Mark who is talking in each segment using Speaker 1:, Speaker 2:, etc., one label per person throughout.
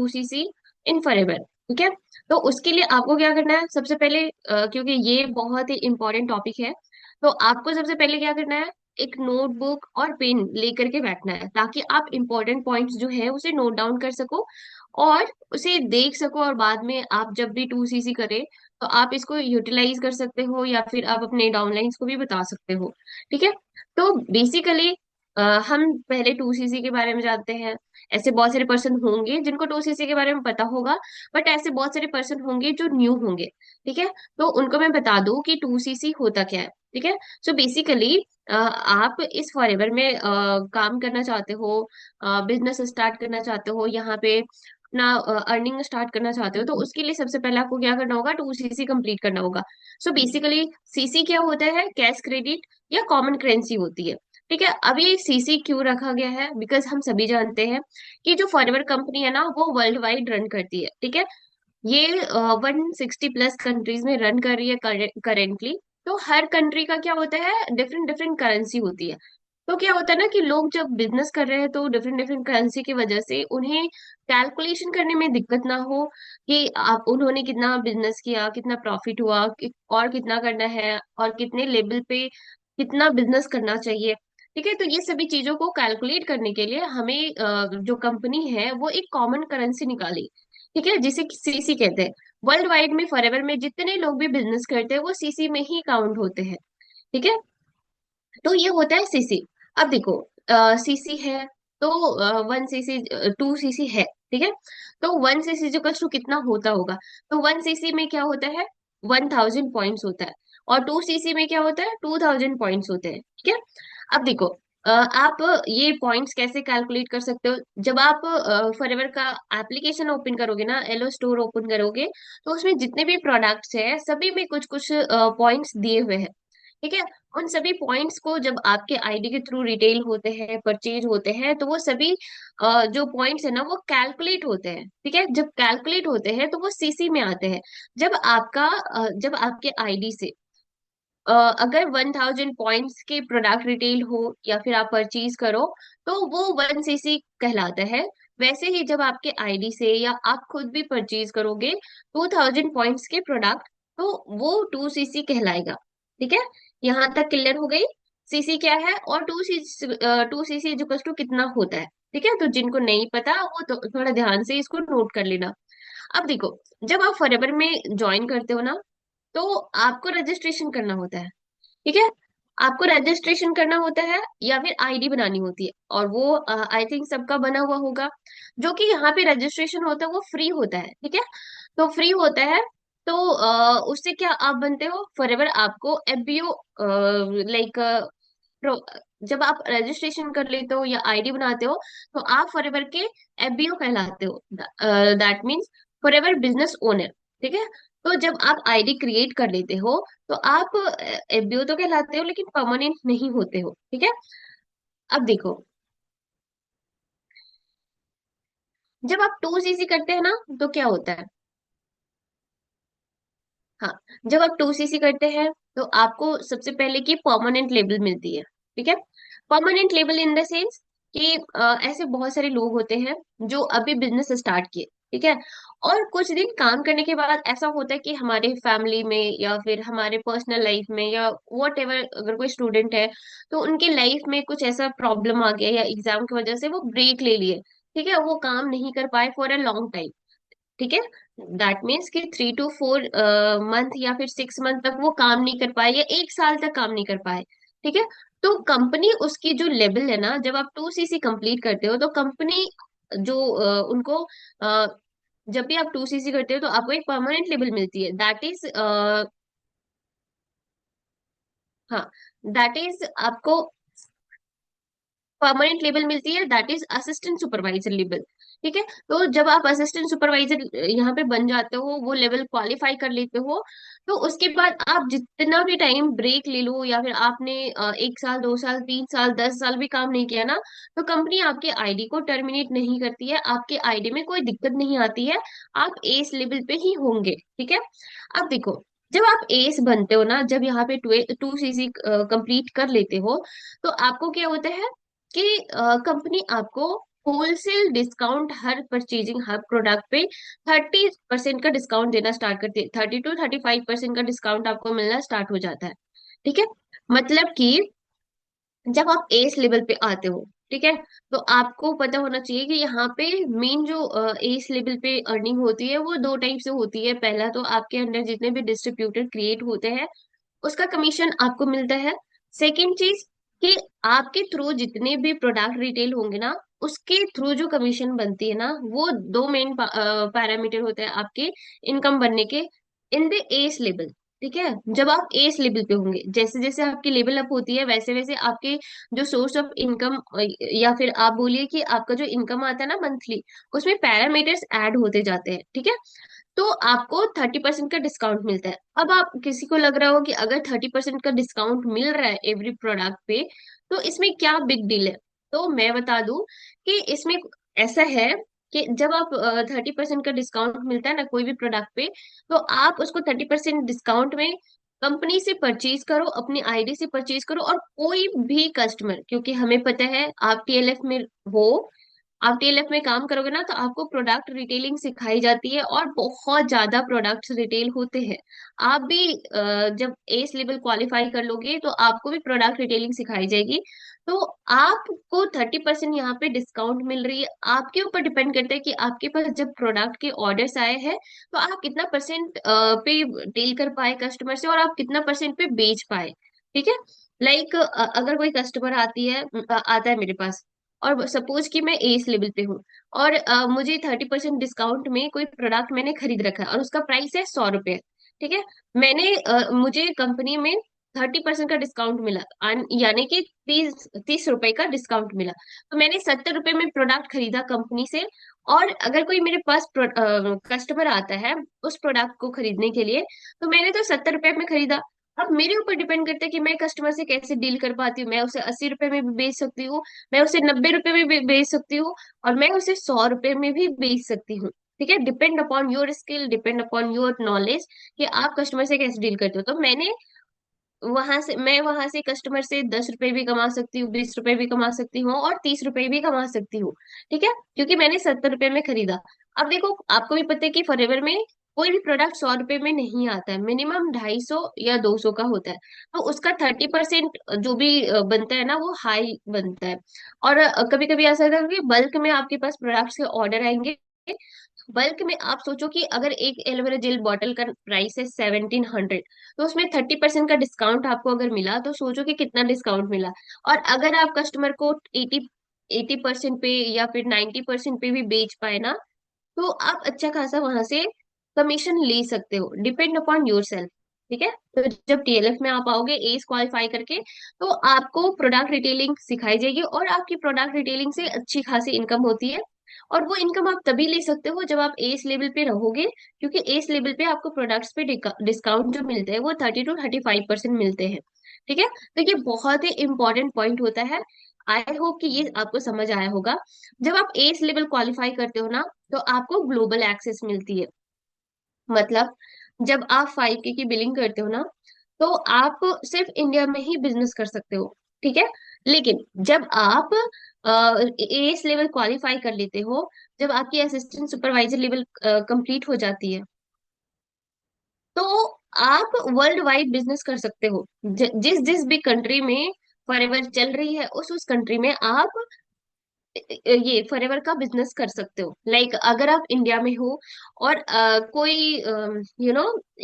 Speaker 1: 2cc इन forever. ठीक है। तो उसके लिए आपको क्या करना है, सबसे पहले क्योंकि ये बहुत ही इंपॉर्टेंट टॉपिक है, तो आपको सबसे पहले क्या करना है, एक नोटबुक और पेन लेकर के बैठना है, ताकि आप इंपॉर्टेंट पॉइंट्स जो है उसे नोट डाउन कर सको और उसे देख सको, और बाद में आप जब भी 2cc करें तो आप इसको यूटिलाइज कर सकते हो, या फिर आप अपने डाउनलाइंस को भी बता सकते हो। ठीक है। तो बेसिकली हम पहले 2cc के बारे में जानते हैं। ऐसे बहुत सारे पर्सन होंगे जिनको 2cc के बारे में पता होगा, बट ऐसे बहुत सारे पर्सन होंगे जो न्यू होंगे। ठीक है। तो उनको मैं बता दूं कि 2cc होता क्या है। ठीक है। सो बेसिकली आप इस फॉरएवर में काम करना चाहते हो, बिजनेस स्टार्ट करना चाहते हो, यहाँ पे अपना अर्निंग स्टार्ट करना चाहते हो, तो उसके लिए सबसे पहले आपको क्या करना होगा, 2cc कंप्लीट करना होगा। सो बेसिकली सीसी क्या होता है, कैश क्रेडिट या कॉमन करेंसी होती है। ठीक है। अब ये सीसी क्यों रखा गया है, बिकॉज हम सभी जानते हैं कि जो फॉरएवर कंपनी है ना वो वर्ल्ड वाइड रन करती है। ठीक है। ये 160+ कंट्रीज में रन कर रही है करेंटली। तो हर कंट्री का क्या होता है, डिफरेंट डिफरेंट करेंसी होती है। तो क्या होता है ना कि लोग जब बिजनेस कर रहे हैं तो डिफरेंट डिफरेंट करेंसी की वजह से उन्हें कैलकुलेशन करने में दिक्कत ना हो कि आप उन्होंने कितना बिजनेस किया, कितना प्रॉफिट हुआ, और कितना करना है, और कितने लेवल पे कितना बिजनेस करना चाहिए। ठीक है। तो ये सभी चीजों को कैलकुलेट करने के लिए हमें जो कंपनी है वो एक कॉमन करेंसी निकाली। ठीक है, जिसे सीसी कहते हैं। वर्ल्ड वाइड में फॉरएवर में जितने लोग भी बिजनेस करते हैं वो सीसी में ही काउंट होते हैं। ठीक है। तो ये होता है सीसी। अब देखो, सीसी है तो 1cc, 2cc है। ठीक है। तो 1cc जो टू कितना होता होगा, तो 1cc में क्या होता है, 1000 पॉइंट्स होता है, और 2cc में क्या होता है, 2000 पॉइंट्स होते हैं। ठीक है। अब देखो, आप ये पॉइंट्स कैसे कैलकुलेट कर सकते हो, जब आप फॉरएवर का एप्लीकेशन ओपन करोगे ना, एलो स्टोर ओपन करोगे, तो उसमें जितने भी प्रोडक्ट्स हैं सभी में कुछ कुछ पॉइंट्स दिए हुए हैं। ठीक है। उन सभी पॉइंट्स को जब आपके आईडी के थ्रू रिटेल होते हैं, परचेज होते हैं, तो वो सभी जो पॉइंट्स है ना वो कैलकुलेट होते हैं। ठीक है। जब कैलकुलेट होते हैं तो वो सीसी में आते हैं। जब आपके आईडी से अगर 1000 पॉइंट्स के प्रोडक्ट रिटेल हो या फिर आप परचेज करो, तो वो 1cc कहलाता है। वैसे ही जब आपके आईडी से या आप खुद भी परचेज करोगे 2000 पॉइंट्स के प्रोडक्ट, तो वो 2cc कहलाएगा। ठीक है। यहाँ तक क्लियर हो गई, सीसी क्या है और 2cc जो टू कितना होता है। ठीक है। तो जिनको नहीं पता वो तो थोड़ा ध्यान से इसको नोट कर लेना। अब देखो, जब आप फॉरएवर में ज्वाइन करते हो ना, तो आपको रजिस्ट्रेशन करना होता है। ठीक है। आपको रजिस्ट्रेशन करना होता है या फिर आईडी बनानी होती है, और वो आई थिंक सबका बना हुआ होगा। जो कि यहाँ पे रजिस्ट्रेशन होता है वो फ्री होता है। ठीक है। तो फ्री होता है। तो उससे क्या आप बनते हो, फॉरएवर आपको एफबीओ, लाइक, जब आप रजिस्ट्रेशन कर लेते हो या आईडी बनाते हो, तो आप फॉरएवर के एफबीओ कहलाते हो। That means forever business owner. ठीक है। तो जब आप आईडी क्रिएट कर लेते हो, तो आप एफबीओ तो कहलाते हो लेकिन परमानेंट नहीं होते हो। ठीक है। अब देखो, जब आप 2cc करते हैं ना, तो क्या होता है, हाँ, जब आप 2cc करते हैं तो आपको सबसे पहले की परमानेंट लेबल मिलती है। ठीक है। Permanent label in the sense कि ऐसे बहुत सारे लोग होते हैं जो अभी बिजनेस स्टार्ट किए। ठीक है। और कुछ दिन काम करने के बाद ऐसा होता है कि हमारे फैमिली में या फिर हमारे पर्सनल लाइफ में या वॉट एवर, अगर कोई स्टूडेंट है तो उनके लाइफ में कुछ ऐसा प्रॉब्लम आ गया या एग्जाम की वजह से वो ब्रेक ले लिए। ठीक है। वो काम नहीं कर पाए फॉर अ लॉन्ग टाइम। ठीक है। दैट मीन्स कि 3 to 4 मंथ या फिर 6 मंथ तक वो काम नहीं कर पाए, या 1 साल तक काम नहीं कर पाए। ठीक है। तो कंपनी उसकी जो लेवल है ना, जब आप 2cc कंप्लीट करते हो तो कंपनी जो उनको जब भी आप 2cc करते हो तो आपको एक परमानेंट लेवल मिलती है, दैट इज, हाँ, दैट इज आपको परमानेंट लेवल मिलती है, that is assistant supervisor level. ठीक है। तो जब आप असिस्टेंट सुपरवाइजर यहाँ पे बन जाते हो, वो लेवल क्वालिफाई कर लेते हो, तो उसके बाद आप जितना भी टाइम ब्रेक ले लो या फिर आपने 1 साल, 2 साल, 3 साल, 10 साल भी काम नहीं किया ना, तो कंपनी आपके आईडी को टर्मिनेट नहीं करती है, आपके आईडी में कोई दिक्कत नहीं आती है। आप एस लेवल पे ही होंगे। ठीक है। अब देखो, जब आप एस बनते हो ना, जब यहाँ पे 2cc कंप्लीट कर लेते हो, तो आपको क्या होता है कि कंपनी आपको होलसेल डिस्काउंट हर परचेजिंग हर प्रोडक्ट पे 30% का डिस्काउंट देना स्टार्ट करती है। 30 to 35% का डिस्काउंट आपको मिलना स्टार्ट हो जाता है। ठीक है। मतलब कि जब आप एस लेवल पे आते हो, ठीक है, तो आपको पता होना चाहिए कि यहाँ पे मेन जो एस लेवल पे अर्निंग होती है वो दो टाइप से होती है। पहला तो आपके अंदर जितने भी डिस्ट्रीब्यूटर क्रिएट होते हैं उसका कमीशन आपको मिलता है। सेकेंड चीज कि आपके थ्रू जितने भी प्रोडक्ट रिटेल होंगे ना, उसके थ्रू जो कमीशन बनती है ना, वो दो मेन पैरामीटर होते हैं आपके इनकम बनने के इन द एस लेवल। ठीक है। जब आप एस लेवल पे होंगे, जैसे जैसे आपकी लेवल अप होती है वैसे वैसे आपके जो सोर्स ऑफ इनकम, या फिर आप बोलिए कि आपका जो इनकम आता है ना मंथली, उसमें पैरामीटर्स ऐड होते जाते हैं। ठीक है। तो आपको 30% का डिस्काउंट मिलता है। अब आप किसी को लग रहा हो कि अगर 30% का डिस्काउंट मिल रहा है एवरी प्रोडक्ट पे, तो इसमें क्या बिग डील है। तो मैं बता दूं कि इसमें ऐसा है कि जब आप 30% का डिस्काउंट मिलता है ना कोई भी प्रोडक्ट पे, तो आप उसको 30% डिस्काउंट में कंपनी से परचेज करो, अपनी आईडी से परचेज करो, और कोई भी कस्टमर, क्योंकि हमें पता है आप टीएलएफ में हो, आप टीएलएफ में काम करोगे ना तो आपको प्रोडक्ट रिटेलिंग सिखाई जाती है और बहुत ज्यादा प्रोडक्ट्स रिटेल होते हैं। आप भी जब एस लेवल क्वालिफाई कर लोगे तो आपको भी प्रोडक्ट रिटेलिंग सिखाई जाएगी। तो आपको 30% यहाँ पे डिस्काउंट मिल रही है। आपके ऊपर डिपेंड करता है कि आपके पास जब प्रोडक्ट के ऑर्डर्स आए हैं तो आप कितना परसेंट पे डील कर पाए कस्टमर से, और आप कितना परसेंट पे बेच पाए। ठीक है। लाइक अगर कोई कस्टमर आता है मेरे पास, और सपोज कि मैं एस लेवल पे हूँ, और मुझे 30% डिस्काउंट में कोई प्रोडक्ट मैंने खरीद रखा है और उसका प्राइस है 100 रुपए। ठीक है। मुझे कंपनी में 30% का डिस्काउंट मिला, यानी कि 30 रुपए का डिस्काउंट मिला। तो मैंने 70 रुपए में प्रोडक्ट खरीदा कंपनी से। और अगर कोई मेरे पास कस्टमर आता है उस प्रोडक्ट को खरीदने के लिए, तो मैंने तो 70 रुपए में खरीदा। अब मेरे ऊपर डिपेंड करता है कि मैं कस्टमर से कैसे डील कर पाती हूँ। मैं उसे 80 रुपए में भी बेच सकती हूँ, मैं उसे 90 रुपए में भी बेच सकती हूँ, और मैं उसे 100 रुपए में भी बेच सकती हूँ। ठीक है। Depend upon your skill, depend upon your knowledge कि आप कस्टमर से कैसे डील करते हो। तो मैं वहां से कस्टमर से 10 रुपए भी कमा सकती हूँ, 20 रुपए भी कमा सकती हूँ, और 30 रुपए भी कमा सकती हूँ। ठीक है। क्योंकि मैंने 70 रुपए में खरीदा। अब देखो, आपको भी पता है कि फॉरएवर में कोई भी प्रोडक्ट 100 रुपए में नहीं आता है, मिनिमम 250 या 200 का होता है। तो उसका 30% जो भी बनता है ना वो हाई बनता है। और कभी कभी ऐसा होता है कि बल्क में आपके पास प्रोडक्ट्स के ऑर्डर आएंगे। बल्क में आप सोचो कि अगर एक एलोवेरा जेल बॉटल का प्राइस है 1700, तो उसमें 30% का डिस्काउंट आपको अगर मिला तो सोचो कि कितना डिस्काउंट मिला। और अगर आप कस्टमर को 80% पे या फिर 90% पे भी बेच पाए ना, तो आप अच्छा खासा वहां से कमीशन ले सकते हो। Depend upon your self. ठीक है। तो जब टीएलएफ में आप आओगे एस क्वालिफाई करके, तो आपको प्रोडक्ट रिटेलिंग सिखाई जाएगी और आपकी प्रोडक्ट रिटेलिंग से अच्छी खासी इनकम होती है। और वो इनकम आप तभी ले सकते हो जब आप एस लेवल पे रहोगे, क्योंकि एस लेवल पे आपको प्रोडक्ट्स पे डिस्काउंट जो मिलते हैं वो 30 to 35% मिलते हैं। ठीक है। तो ये बहुत ही इंपॉर्टेंट पॉइंट होता है। आई होप कि ये आपको समझ आया होगा। जब आप एस लेवल क्वालिफाई करते हो ना, तो आपको ग्लोबल एक्सेस मिलती है। मतलब जब आप 5K की बिलिंग करते हो ना, तो आप सिर्फ इंडिया में ही बिजनेस कर सकते हो। ठीक है। लेकिन जब आप एस लेवल क्वालिफाई कर लेते हो, जब आपकी असिस्टेंट सुपरवाइजर लेवल कंप्लीट हो जाती है, तो आप वर्ल्ड वाइड बिजनेस कर सकते हो। जिस जिस भी कंट्री में फॉरएवर चल रही है उस कंट्री में आप ये फॉरएवर का बिजनेस कर सकते हो। लाइक अगर आप इंडिया में हो और कोई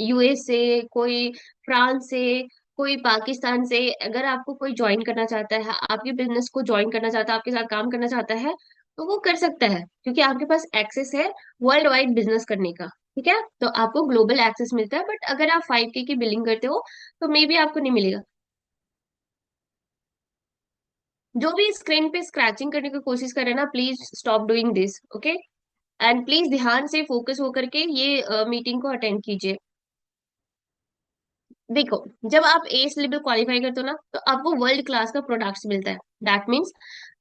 Speaker 1: यूएस से, कोई फ्रांस से, कोई पाकिस्तान से अगर आपको कोई ज्वाइन करना चाहता है, आपके बिजनेस को ज्वाइन करना चाहता है, आपके साथ काम करना चाहता है, तो वो कर सकता है, क्योंकि आपके पास एक्सेस है वर्ल्ड वाइड बिजनेस करने का। ठीक है। तो आपको ग्लोबल एक्सेस मिलता है। बट अगर आप 5K की बिलिंग करते हो तो मे बी आपको नहीं मिलेगा। जो भी स्क्रीन पे स्क्रैचिंग करने की कोशिश करे ना, please stop doing this, okay. And please ध्यान से फोकस होकर के ये मीटिंग को अटेंड कीजिए। देखो, जब आप एस लेवल क्वालिफाई करते हो ना, तो आपको वर्ल्ड क्लास का प्रोडक्ट्स मिलता है। दैट मीन्स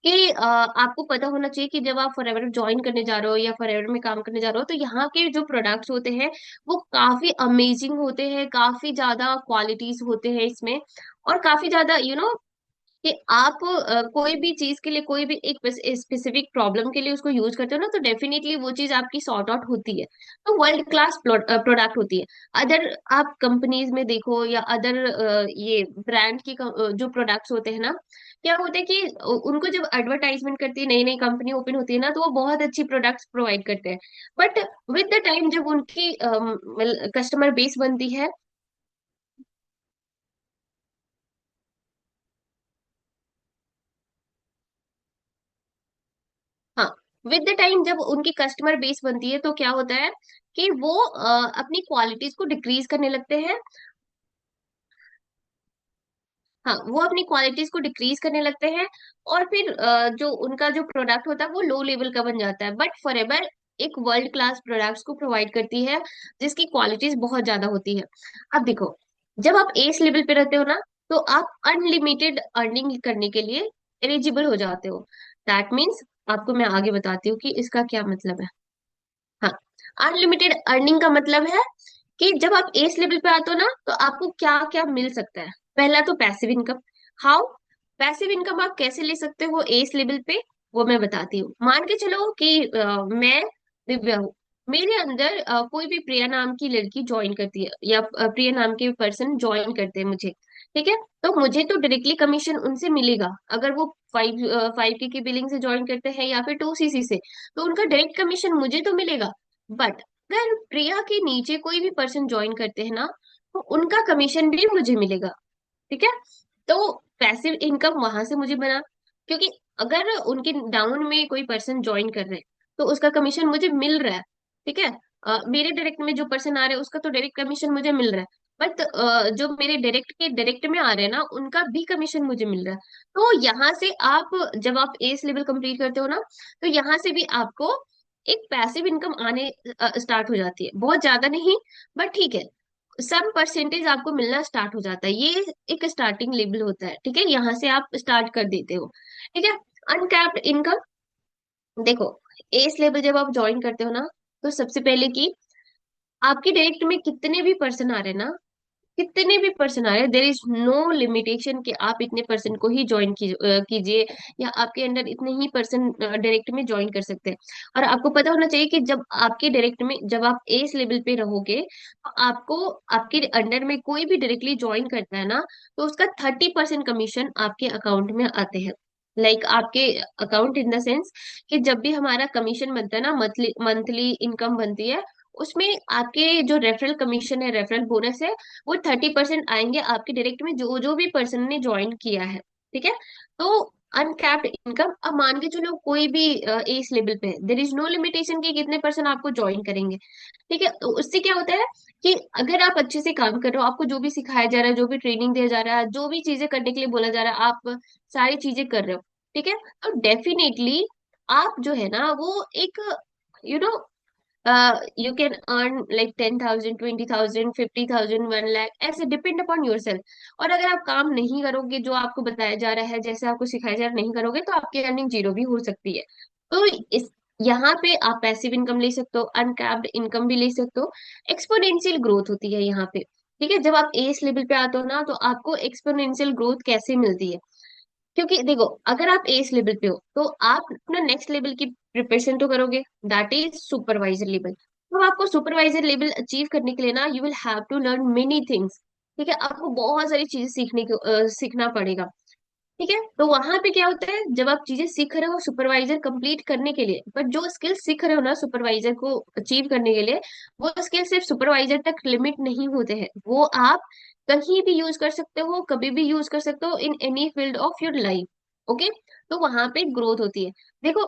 Speaker 1: कि आपको पता होना चाहिए कि जब आप फॉरएवर ज्वाइन करने जा रहे हो या फॉरएवर में काम करने जा रहे हो, तो यहाँ के जो प्रोडक्ट्स होते हैं वो काफी अमेजिंग होते हैं, काफी ज्यादा क्वालिटीज होते हैं इसमें, और काफी ज्यादा कि आप कोई भी चीज के लिए, कोई भी एक स्पेसिफिक प्रॉब्लम के लिए उसको यूज करते हो ना, तो डेफिनेटली वो चीज आपकी सॉर्ट आउट होती है। तो वर्ल्ड क्लास प्रोडक्ट होती है। अदर आप कंपनीज में देखो या अदर ये ब्रांड की जो प्रोडक्ट्स होते हैं ना, क्या होता है कि उनको जब एडवर्टाइजमेंट करती है, नई नई कंपनी ओपन होती है ना, तो वो बहुत अच्छी प्रोडक्ट्स प्रोवाइड करते हैं। बट विद द टाइम जब उनकी कस्टमर बेस बनती है, हाँ, विद द टाइम जब उनकी कस्टमर बेस बनती है तो क्या होता है कि वो अपनी क्वालिटीज को डिक्रीज करने लगते हैं। हाँ, वो अपनी क्वालिटीज को डिक्रीज करने लगते हैं, और फिर जो उनका जो प्रोडक्ट होता है वो लो लेवल का बन जाता है। बट फॉरएवर एक वर्ल्ड क्लास प्रोडक्ट्स को प्रोवाइड करती है जिसकी क्वालिटीज बहुत ज्यादा होती है। अब देखो, जब आप एस लेवल पे रहते हो ना, तो आप अनलिमिटेड अर्निंग करने के लिए एलिजिबल हो जाते हो। दैट मीन्स, आपको मैं आगे बताती हूँ कि इसका क्या मतलब है। हाँ, अनलिमिटेड अर्निंग का मतलब है कि जब आप एस लेवल पे आते हो ना, तो आपको क्या क्या मिल सकता है। पहला तो passive income. How? Passive income आप कैसे ले सकते हो एस लेवल पे, वो मैं बताती हूँ। मान के चलो कि मैं दिव्या हूँ, मेरे अंदर कोई भी प्रिया नाम की लड़की ज्वाइन करती है, या प्रिया नाम के पर्सन ज्वाइन करते हैं मुझे, ठीक है। तो मुझे तो डायरेक्टली कमीशन उनसे मिलेगा, अगर वो 5K की बिलिंग से ज्वाइन करते हैं या फिर 2CC से, तो उनका डायरेक्ट कमीशन मुझे तो मिलेगा। बट अगर प्रिया के नीचे कोई भी पर्सन ज्वाइन करते हैं ना, तो उनका कमीशन भी मुझे मिलेगा, ठीक है। तो पैसिव इनकम वहां से मुझे बना, क्योंकि अगर उनके डाउन में कोई पर्सन ज्वाइन कर रहे हैं तो उसका कमीशन मुझे मिल रहा है, ठीक है। मेरे डायरेक्ट में जो पर्सन आ रहे हैं उसका तो डायरेक्ट कमीशन मुझे मिल रहा है। बट जो मेरे डायरेक्ट के डायरेक्ट में आ रहे हैं ना, उनका भी कमीशन मुझे मिल रहा है। तो यहाँ से आप, जब आप एस लेवल कंप्लीट करते हो ना, तो यहाँ से भी आपको एक पैसिव इनकम आने स्टार्ट हो जाती है। बहुत ज्यादा नहीं, बट ठीक है, सम परसेंटेज आपको मिलना स्टार्ट हो जाता है। ये एक स्टार्टिंग लेवल होता है, ठीक है, यहाँ से आप स्टार्ट कर देते हो, ठीक है। अनकैप्ड इनकम, देखो, एस लेवल जब आप ज्वाइन करते हो ना, तो सबसे पहले कि आपके डायरेक्ट में कितने भी पर्सन आ रहे हैं ना, कितने भी पर्सन आ रहे हैं, देर इज नो लिमिटेशन कि आप इतने पर्सन को ही ज्वाइन कीजिए, या आपके अंडर इतने ही पर्सन डायरेक्ट में ज्वाइन कर सकते हैं। और आपको पता होना चाहिए कि जब आपके डायरेक्ट में, जब आप एस लेवल पे रहोगे, तो आपको, आपके अंडर में कोई भी डायरेक्टली ज्वाइन करता है ना, तो उसका 30% कमीशन आपके अकाउंट में आते हैं। लाइक आपके अकाउंट इन द सेंस कि जब भी हमारा कमीशन बनता है ना, मंथली मंथली इनकम बनती है, उसमें आपके जो रेफरल कमीशन है, रेफरल बोनस है, वो 30% आएंगे आपके डायरेक्ट में, जो जो भी पर्सन ने ज्वाइन किया है, ठीक है। तो अनकैप्ड इनकम, अब मान के चलो कोई भी एज लेवल पे है, देर इज नो लिमिटेशन कि कितने पर्सन आपको ज्वाइन करेंगे, ठीक है। तो उससे क्या होता है कि अगर आप अच्छे से काम कर रहे हो, आपको जो भी सिखाया जा रहा है, जो भी ट्रेनिंग दिया जा रहा है, जो भी चीजें करने के लिए बोला जा रहा है, आप सारी चीजें कर रहे हो, ठीक है। तो डेफिनेटली आप जो है ना, वो एक, you know, you can earn like 10,000, 20,000, 50,000, 1 lakh, ऐसे डिपेंड अपॉन योर सेल्फ। और अगर आप काम नहीं करोगे, जो आपको बताया जा रहा है, जैसे आपको सिखाया जा रहा है, नहीं करोगे, तो आपकी अर्निंग जीरो भी हो सकती है। तो इस, यहाँ पे आप पैसिव इनकम ले सकते हो, अनकैप्ड इनकम भी ले सकते हो। एक्सपोनेंशियल ग्रोथ होती है यहाँ पे, ठीक है। जब आप एस लेवल पे आते हो ना, तो आपको एक्सपोनेंशियल ग्रोथ कैसे मिलती है, क्योंकि देखो, अगर आप एस लेवल पे हो, तो आप अपना नेक्स्ट लेवल की प्रिपरेशन तो करोगे, दैट इज सुपरवाइजर लेवल। तो आपको सुपरवाइजर लेवल अचीव करने के लिए ना, you will have to learn many things, ठीक है। आपको बहुत सारी चीजें सीखना पड़ेगा, ठीक है। तो वहां पे क्या होता है, जब आप चीजें सीख रहे हो सुपरवाइजर कंप्लीट करने के लिए, बट जो स्किल सीख रहे हो ना सुपरवाइजर को अचीव करने के लिए, वो स्किल सिर्फ सुपरवाइजर तक लिमिट नहीं होते हैं, वो आप कहीं भी यूज कर सकते हो, कभी भी यूज कर सकते हो, in any field of your life, okay. तो वहां पे ग्रोथ होती है। देखो,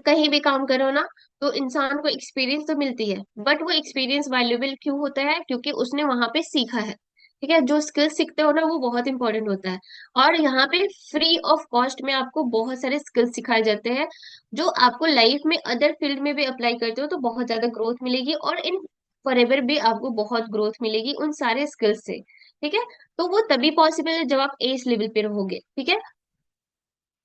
Speaker 1: कहीं भी काम करो ना, तो इंसान को एक्सपीरियंस तो मिलती है, बट वो एक्सपीरियंस वैल्यूएबल क्यों होता है, क्योंकि उसने वहां पे सीखा है, ठीक है। जो स्किल सीखते हो ना, वो बहुत इंपॉर्टेंट होता है। और यहाँ पे फ्री ऑफ कॉस्ट में आपको बहुत सारे स्किल्स सिखाए जाते हैं, जो आपको लाइफ में अदर फील्ड में भी अप्लाई करते हो तो बहुत ज्यादा ग्रोथ मिलेगी, और इन फॉरएवर भी आपको बहुत ग्रोथ मिलेगी उन सारे स्किल्स से, ठीक है। तो वो तभी पॉसिबल है जब आप एस लेवल पे रहोगे, ठीक है।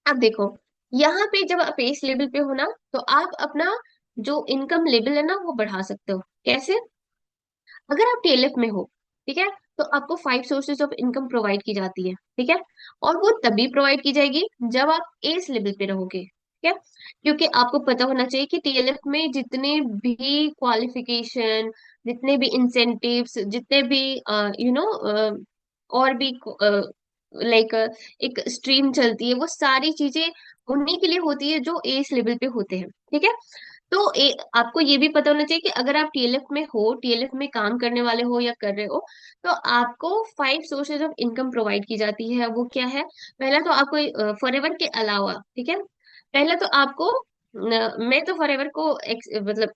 Speaker 1: अब देखो, यहाँ पे जब आप एस लेवल पे हो ना, तो आप अपना जो इनकम लेवल है ना, वो बढ़ा सकते हो। कैसे? अगर आप टीएलएफ में हो, ठीक है, तो आपको 5 सोर्सेज ऑफ इनकम प्रोवाइड की जाती है, ठीक है। और वो तभी प्रोवाइड की जाएगी जब आप एस लेवल पे रहोगे, ठीक है। क्योंकि आपको पता होना चाहिए कि टीएलएफ में जितने भी क्वालिफिकेशन, जितने भी इंसेंटिव्स, जितने भी यू नो और भी लाइक एक स्ट्रीम चलती है, वो सारी चीजें उन्हीं के लिए होती है जो एस लेवल पे होते हैं, ठीक है। तो आपको ये भी पता होना चाहिए कि अगर आप टीएलएफ में हो, टीएलएफ में काम करने वाले हो या कर रहे हो, तो आपको 5 सोर्सेज ऑफ इनकम प्रोवाइड की जाती है। वो क्या है? पहला तो आपको फॉरएवर के अलावा, ठीक है, पहला तो आपको मैं तो फॉरएवर को मतलब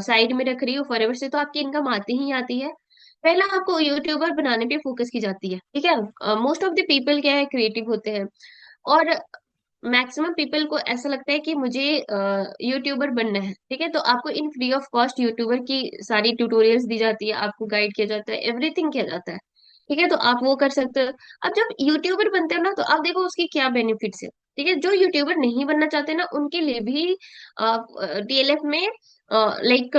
Speaker 1: साइड में रख रही हूँ, फॉरएवर से तो आपकी इनकम आती ही आती है। पहला आपको यूट्यूबर बनाने पे फोकस की जाती है, ठीक है। मोस्ट ऑफ द पीपल क्या है, क्रिएटिव होते हैं, और मैक्सिमम पीपल को ऐसा लगता है कि मुझे यूट्यूबर बनना है, ठीक है। तो आपको in free of cost YouTuber की सारी ट्यूटोरियल्स दी जाती है, आपको गाइड किया जाता है, एवरीथिंग किया जाता है, ठीक है। तो आप वो कर सकते हो। अब जब यूट्यूबर बनते हो ना, तो आप देखो उसकी क्या बेनिफिट्स है, ठीक है। जो यूट्यूबर नहीं बनना चाहते ना, उनके लिए भी डीएलएफ में लाइक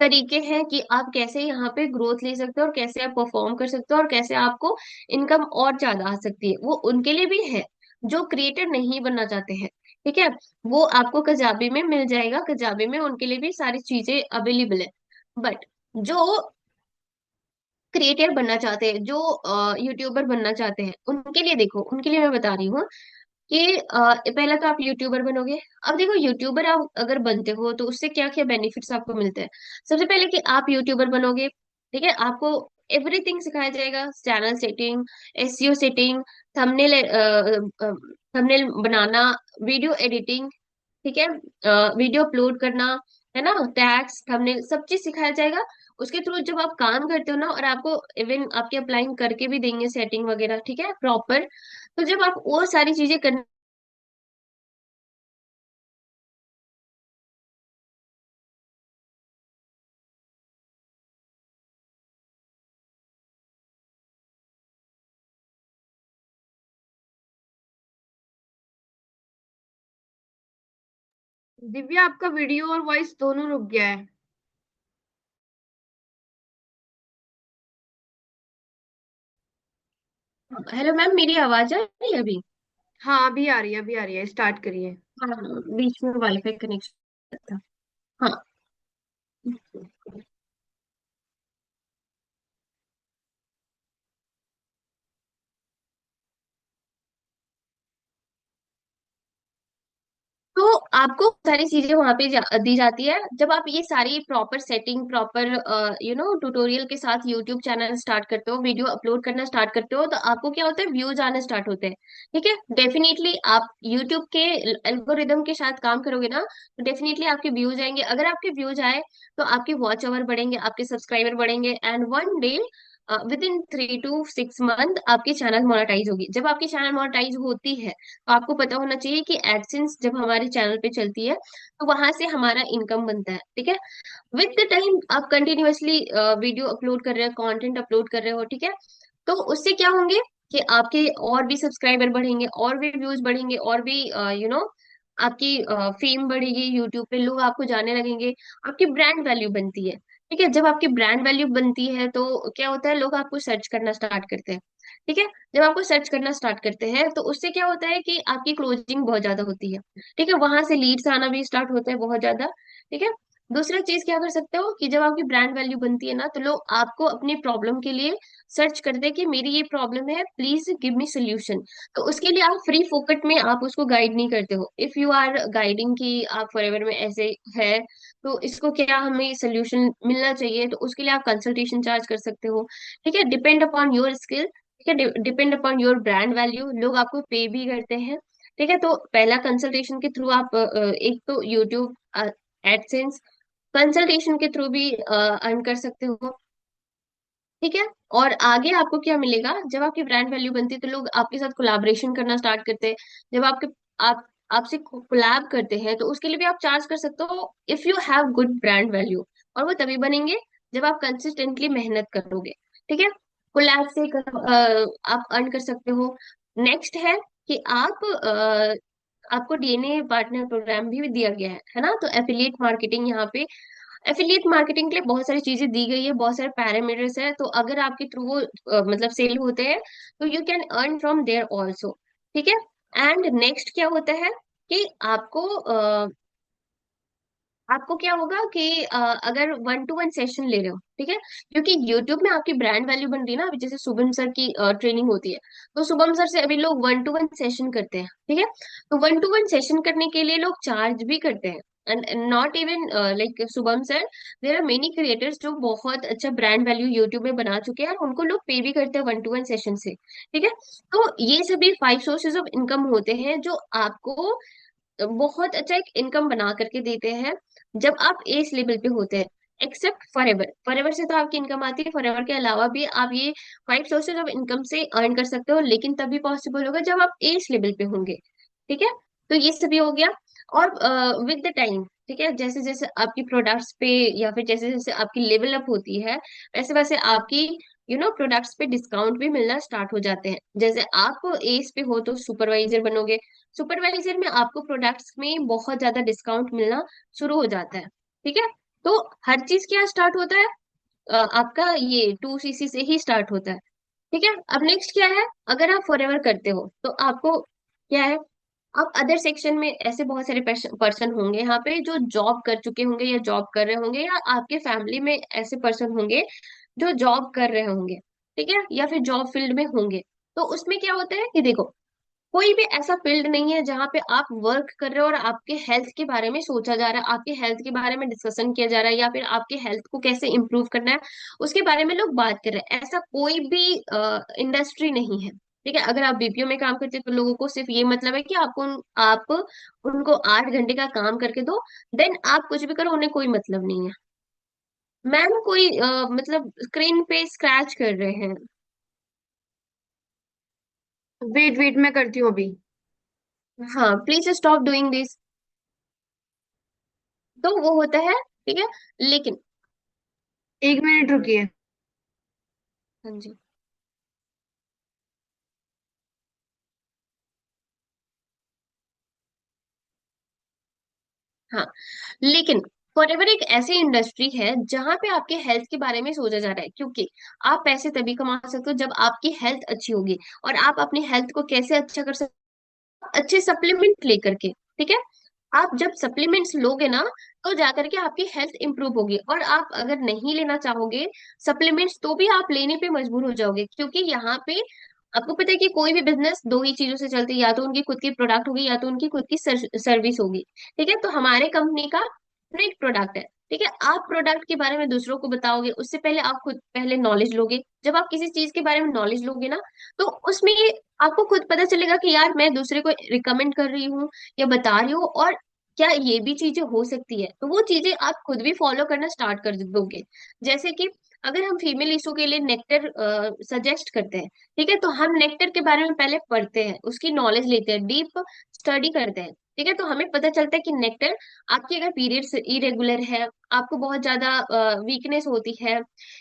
Speaker 1: तरीके हैं कि आप कैसे यहाँ पे ग्रोथ ले सकते हो, और कैसे आप परफॉर्म कर सकते हो, और कैसे आपको इनकम और ज्यादा आ सकती है, वो उनके लिए भी है जो क्रिएटर नहीं बनना चाहते हैं, ठीक है। वो आपको कजाबी में मिल जाएगा, कजाबी में उनके लिए भी सारी चीजें अवेलेबल है। बट जो क्रिएटर बनना चाहते हैं, जो यूट्यूबर बनना चाहते हैं, उनके लिए देखो, उनके लिए मैं बता रही हूँ कि पहला तो आप यूट्यूबर बनोगे। अब देखो, यूट्यूबर आप अगर बनते हो तो उससे क्या क्या बेनिफिट्स आपको मिलते हैं। सबसे पहले कि आप यूट्यूबर बनोगे, ठीक है, आपको एवरीथिंग सिखाया जाएगा, channel setting, SEO setting, thumbnail thumbnail बनाना, वीडियो एडिटिंग, ठीक है, वीडियो अपलोड करना, है ना, टैग्स, थंबनेल, सब चीज सिखाया जाएगा। उसके थ्रू जब आप काम करते हो ना, और आपको इवन आपके अप्लाइंग करके भी देंगे सेटिंग वगैरह, ठीक है, प्रॉपर। तो जब आप वो सारी चीजें कर
Speaker 2: दिव्या, आपका वीडियो और वॉइस दोनों रुक गया है।
Speaker 1: हेलो मैम, मेरी आवाज आ रही है अभी?
Speaker 2: हाँ, अभी आ रही है, अभी आ रही है, स्टार्ट करिए।
Speaker 1: हाँ, बीच में वाईफाई कनेक्शन था। हाँ, तो आपको सारी चीजें वहां पे दी जाती है। जब आप ये सारी प्रॉपर सेटिंग, प्रॉपर ट्यूटोरियल के साथ यूट्यूब चैनल स्टार्ट करते हो, वीडियो अपलोड करना स्टार्ट करते हो, तो आपको क्या होता है, व्यूज आने स्टार्ट होते हैं, ठीक है। डेफिनेटली आप यूट्यूब के एल्गोरिदम के साथ काम करोगे ना, तो डेफिनेटली आपके व्यूज आएंगे। अगर आपके व्यूज आए, तो आपके वॉच आवर बढ़ेंगे, आपके सब्सक्राइबर बढ़ेंगे, and one day with in 3 to 6 month आपकी चैनल मोनेटाइज होगी। जब आपकी चैनल मोनेटाइज होती है, तो आपको पता होना चाहिए कि एडसेंस जब हमारे चैनल पे चलती है, तो वहां से हमारा इनकम बनता है, ठीक है। विद द टाइम आप कंटिन्यूअसली वीडियो अपलोड कर रहे हो, कंटेंट अपलोड कर रहे हो, ठीक है। तो उससे क्या होंगे कि आपके और भी सब्सक्राइबर बढ़ेंगे, और भी व्यूज बढ़ेंगे, और भी आपकी फेम बढ़ेगी, यूट्यूब पे लोग आपको जानने लगेंगे, आपकी ब्रांड वैल्यू बनती है, ठीक है। जब आपकी ब्रांड वैल्यू बनती है, तो क्या होता है, लोग आपको सर्च करना स्टार्ट करते हैं, ठीक है। जब आपको सर्च करना स्टार्ट करते हैं, तो उससे क्या होता है कि आपकी क्लोजिंग बहुत ज्यादा होती है, ठीक है, वहां से लीड्स आना भी स्टार्ट होता है बहुत ज्यादा, ठीक है। दूसरा चीज क्या कर सकते हो कि जब आपकी ब्रांड वैल्यू बनती है ना, तो लोग आपको अपनी प्रॉब्लम के लिए सर्च करते हैं कि मेरी ये प्रॉब्लम है, प्लीज गिव मी सोल्यूशन। तो उसके लिए आप फ्री फोकट में आप उसको गाइड नहीं करते हो। इफ यू आर गाइडिंग कि आप फॉरएवर में ऐसे है, तो इसको क्या हमें सोल्यूशन मिलना चाहिए, तो उसके लिए आप कंसल्टेशन चार्ज कर सकते हो, ठीक है, डिपेंड अपॉन योर स्किल, ठीक है, depend upon your brand value, लोग आपको पे भी करते हैं, ठीक है। तो पहला कंसल्टेशन के थ्रू आप एक तो यूट्यूब एडसेंस कंसल्टेशन के थ्रू भी अर्न कर सकते हो, ठीक है। और आगे आपको क्या मिलेगा, जब आपकी ब्रांड वैल्यू बनती है, तो लोग आपके साथ कोलैबोरेशन करना स्टार्ट करते हैं। जब आप आपसे कोलैब करते हैं, तो उसके लिए भी आप चार्ज कर सकते हो, if you have good brand value. और वो तभी बनेंगे जब आप कंसिस्टेंटली मेहनत करोगे, ठीक है। कोलैब से आप अर्न कर सकते हो। नेक्स्ट है कि आपको डीएनए पार्टनर प्रोग्राम भी दिया गया है ना, तो एफिलिएट मार्केटिंग यहाँ पे एफिलिएट मार्केटिंग के लिए बहुत सारी चीजें दी गई है, बहुत सारे पैरामीटर्स है, तो अगर आपके थ्रू वो मतलब सेल होते हैं तो you can earn from there also. ठीक है। एंड नेक्स्ट क्या होता है कि आपको क्या होगा कि अगर 1 to 1 सेशन ले रहे हो, ठीक है, क्योंकि यूट्यूब में आपकी ब्रांड वैल्यू बन रही है ना। अभी जैसे शुभम सर की ट्रेनिंग होती है, तो शुभम सर से अभी लोग 1 to 1 सेशन करते हैं, ठीक है। तो 1 to 1 सेशन करने के लिए लोग चार्ज भी करते हैं। And not even like Shubham sir, there are many creators जो बहुत अच्छा ब्रांड वैल्यू यूट्यूब में बना चुके हैं और उनको लोग पे भी करते हैं 1 to 1 सेशन से। ठीक है। तो ये सभी 5 सोर्सेज ऑफ इनकम होते हैं जो आपको बहुत अच्छा एक इनकम बना करके देते हैं जब आप एज लेवल पे होते हैं। एक्सेप्ट फॉरएवर, फॉरएवर से तो आपकी इनकम आती है, फॉरएवर के अलावा भी आप ये 5 सोर्सेज ऑफ इनकम से अर्न कर सकते हो, लेकिन तभी पॉसिबल होगा जब आप एज लेवल पे होंगे। ठीक है। तो ये सभी हो गया। और विद द टाइम, ठीक है, जैसे जैसे आपकी प्रोडक्ट्स पे या फिर जैसे जैसे आपकी लेवल अप होती है, वैसे वैसे आपकी प्रोडक्ट्स पे डिस्काउंट भी मिलना स्टार्ट हो जाते हैं। जैसे आप एज पे हो तो सुपरवाइजर बनोगे, सुपरवाइजर में आपको प्रोडक्ट्स में बहुत ज्यादा डिस्काउंट मिलना शुरू हो जाता है। ठीक है। तो हर चीज क्या स्टार्ट होता है, आपका ये 2 CC से ही स्टार्ट होता है। ठीक है। अब नेक्स्ट क्या है, अगर आप फॉरएवर करते हो तो आपको क्या है, आप अदर सेक्शन में ऐसे बहुत सारे पर्सन होंगे यहाँ पे जो जॉब कर चुके होंगे या जॉब कर रहे होंगे, या आपके फैमिली में ऐसे पर्सन होंगे जो जॉब कर रहे होंगे, ठीक है, या फिर जॉब फील्ड में होंगे। तो उसमें क्या होता है कि देखो, कोई भी ऐसा फील्ड नहीं है जहाँ पे आप वर्क कर रहे हो और आपके हेल्थ के बारे में सोचा जा रहा है, आपके हेल्थ के बारे में डिस्कशन किया जा रहा है, या फिर आपके हेल्थ को कैसे इंप्रूव करना है उसके बारे में लोग बात कर रहे हैं। ऐसा कोई भी इंडस्ट्री नहीं है। ठीक है। अगर आप बीपीओ में काम करते हैं तो लोगों को सिर्फ ये मतलब है कि आप उनको 8 घंटे का काम करके दो, देन आप कुछ भी करो, उन्हें कोई मतलब नहीं है। मैम कोई मतलब स्क्रीन पे स्क्रैच कर रहे हैं।
Speaker 2: वेट वेट, मैं करती हूँ अभी।
Speaker 1: हाँ, प्लीज स्टॉप डूइंग दिस। तो वो होता है। ठीक है। लेकिन
Speaker 2: 1 मिनट रुकिए।
Speaker 1: हाँ जी। हाँ, लेकिन फॉरएवर एक ऐसी इंडस्ट्री है जहां पे आपके हेल्थ के बारे में सोचा जा रहा है, क्योंकि आप पैसे तभी कमा सकते हो जब आपकी हेल्थ अच्छी होगी। और आप अपनी हेल्थ को कैसे अच्छा कर सकते हो, अच्छे सप्लीमेंट लेकर के। ठीक है। आप जब सप्लीमेंट्स लोगे ना, तो जाकर के आपकी हेल्थ इंप्रूव होगी। और आप अगर नहीं लेना चाहोगे सप्लीमेंट्स तो भी आप लेने पे मजबूर हो जाओगे, क्योंकि यहाँ पे आपको पता है कि कोई भी बिजनेस दो ही चीजों से चलती है, या तो उनकी खुद की प्रोडक्ट होगी या तो उनकी खुद की सर्विस होगी। ठीक है। तो हमारे कंपनी का अपना एक प्रोडक्ट है। ठीक है। आप प्रोडक्ट के बारे में दूसरों को बताओगे उससे पहले आप खुद पहले नॉलेज लोगे। जब आप किसी चीज के बारे में नॉलेज लोगे ना, तो उसमें ये आपको खुद पता चलेगा कि यार मैं दूसरे को रिकमेंड कर रही हूँ या बता रही हूँ, और क्या ये भी चीजें हो सकती है, तो वो चीजें आप खुद भी फॉलो करना स्टार्ट कर दोगे। जैसे कि अगर हम फीमेल इशू के लिए नेक्टर सजेस्ट करते हैं, ठीक है, तो हम नेक्टर के बारे में पहले पढ़ते हैं, उसकी नॉलेज लेते हैं, डीप स्टडी करते हैं। ठीक है। तो हमें पता चलता है कि नेक्टर, आपकी अगर पीरियड्स इरेगुलर है, आपको बहुत ज्यादा वीकनेस होती है,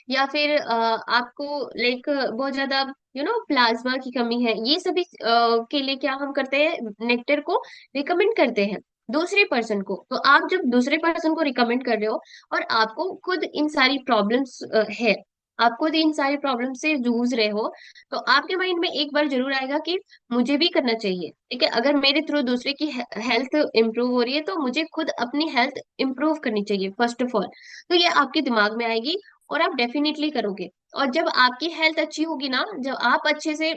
Speaker 1: या फिर आपको लाइक बहुत ज्यादा प्लाज्मा की कमी है, ये सभी के लिए क्या हम करते हैं, नेक्टर को रिकमेंड करते हैं दूसरे पर्सन को। तो आप जब दूसरे पर्सन को रिकमेंड कर रहे हो और आपको खुद इन सारी प्रॉब्लम्स है, आप खुद इन सारी प्रॉब्लम से जूझ रहे हो, तो आपके माइंड में एक बार जरूर आएगा कि मुझे भी करना चाहिए। ठीक है। अगर मेरे थ्रू दूसरे की हेल्थ इंप्रूव हो रही है तो मुझे खुद अपनी हेल्थ इंप्रूव करनी चाहिए फर्स्ट ऑफ ऑल। तो ये आपके दिमाग में आएगी और आप डेफिनेटली करोगे। और जब आपकी हेल्थ अच्छी होगी ना, जब आप अच्छे से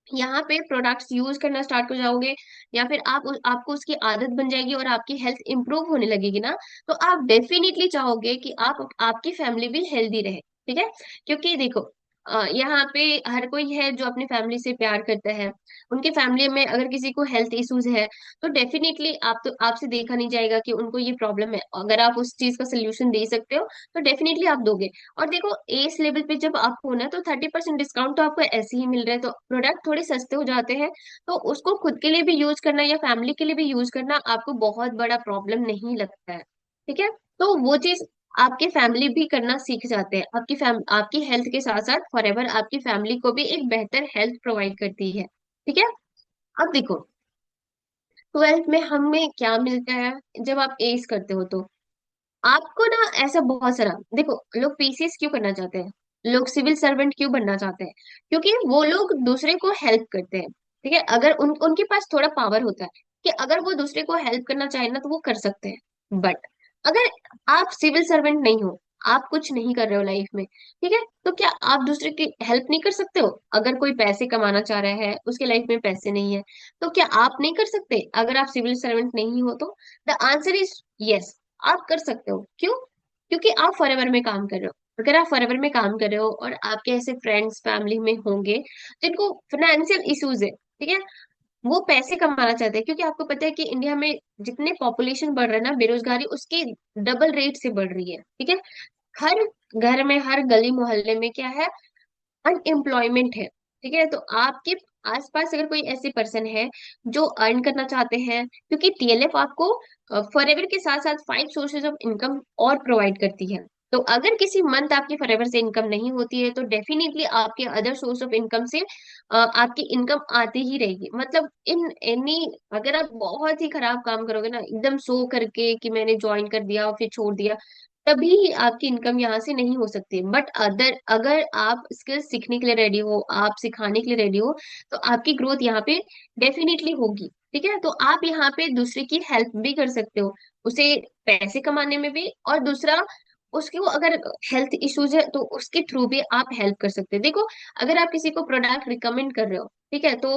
Speaker 1: यहाँ पे प्रोडक्ट्स यूज करना स्टार्ट हो जाओगे, या फिर आपको उसकी आदत बन जाएगी और आपकी हेल्थ इंप्रूव होने लगेगी ना, तो आप डेफिनेटली चाहोगे कि आपकी फैमिली भी हेल्दी रहे। ठीक है। क्योंकि देखो, यहाँ पे हर कोई है जो अपनी फैमिली से प्यार करता है। उनके फैमिली में अगर किसी को हेल्थ इश्यूज है, तो डेफिनेटली आपसे देखा नहीं जाएगा कि उनको ये प्रॉब्लम है। अगर आप उस चीज का सोल्यूशन दे सकते हो तो डेफिनेटली आप दोगे। और देखो, एस लेवल पे जब आप हो ना, तो 30% डिस्काउंट तो आपको ऐसे ही मिल रहा है, तो प्रोडक्ट थोड़े सस्ते हो जाते हैं। तो उसको खुद के लिए भी यूज करना या फैमिली के लिए भी यूज करना आपको बहुत बड़ा प्रॉब्लम नहीं लगता है। ठीक है। तो वो चीज आपके फैमिली भी करना सीख जाते हैं। आपकी हेल्थ के साथ साथ फॉरएवर आपकी फैमिली को भी एक बेहतर हेल्थ प्रोवाइड करती है। ठीक है। अब देखो, 12th में हमें क्या मिलता है जब आप एस करते हो तो आपको ना ऐसा बहुत सारा, देखो लोग पीसीएस क्यों करना चाहते हैं, लोग सिविल सर्वेंट क्यों बनना चाहते हैं, क्योंकि वो लोग दूसरे को हेल्प करते हैं। ठीक है, अगर उनके पास थोड़ा पावर होता है कि अगर वो दूसरे को हेल्प करना चाहे ना तो वो कर सकते हैं। बट अगर आप सिविल सर्वेंट नहीं हो, आप कुछ नहीं कर रहे हो लाइफ में, ठीक है, तो क्या आप दूसरे की हेल्प नहीं कर सकते हो? अगर कोई पैसे कमाना चाह रहा है, उसके लाइफ में पैसे नहीं है, तो क्या आप नहीं कर सकते अगर आप सिविल सर्वेंट नहीं हो तो? द आंसर इज यस, आप कर सकते हो। क्यों? क्योंकि आप फॉरएवर में काम कर रहे हो। अगर आप फॉरएवर में काम कर रहे हो और आपके ऐसे फ्रेंड्स फैमिली में होंगे जिनको फाइनेंशियल इश्यूज है, ठीक है, वो पैसे कमाना चाहते हैं, क्योंकि आपको पता है कि इंडिया में जितने पॉपुलेशन बढ़ रहा है ना, बेरोजगारी उसकी डबल रेट से बढ़ रही है। ठीक है, हर घर में, हर गली मोहल्ले में क्या है, अनएम्प्लॉयमेंट है। ठीक है, तो आपके आसपास अगर कोई ऐसे पर्सन है जो अर्न करना चाहते हैं, क्योंकि टीएलएफ आपको फॉरएवर के साथ साथ 5 सोर्सेज ऑफ इनकम और प्रोवाइड करती है। तो अगर किसी मंथ आपकी फॉरएवर से इनकम नहीं होती है तो डेफिनेटली आपके अदर सोर्स ऑफ इनकम से आपकी इनकम आती ही रहेगी। मतलब इन एनी, अगर आप बहुत ही खराब काम करोगे ना, एकदम सो करके कि मैंने ज्वाइन कर दिया और फिर छोड़ दिया, तभी आपकी इनकम यहाँ से नहीं हो सकती। बट अदर, अगर आप स्किल्स सीखने के लिए रेडी हो, आप सिखाने के लिए रेडी हो, तो आपकी ग्रोथ यहाँ पे डेफिनेटली होगी। ठीक है, तो आप यहाँ पे दूसरे की हेल्प भी कर सकते हो, उसे पैसे कमाने में भी, और दूसरा उसके वो अगर हेल्थ इश्यूज है तो उसके थ्रू भी आप हेल्प कर सकते हो। देखो, अगर आप किसी को प्रोडक्ट रिकमेंड कर रहे हो, ठीक है, तो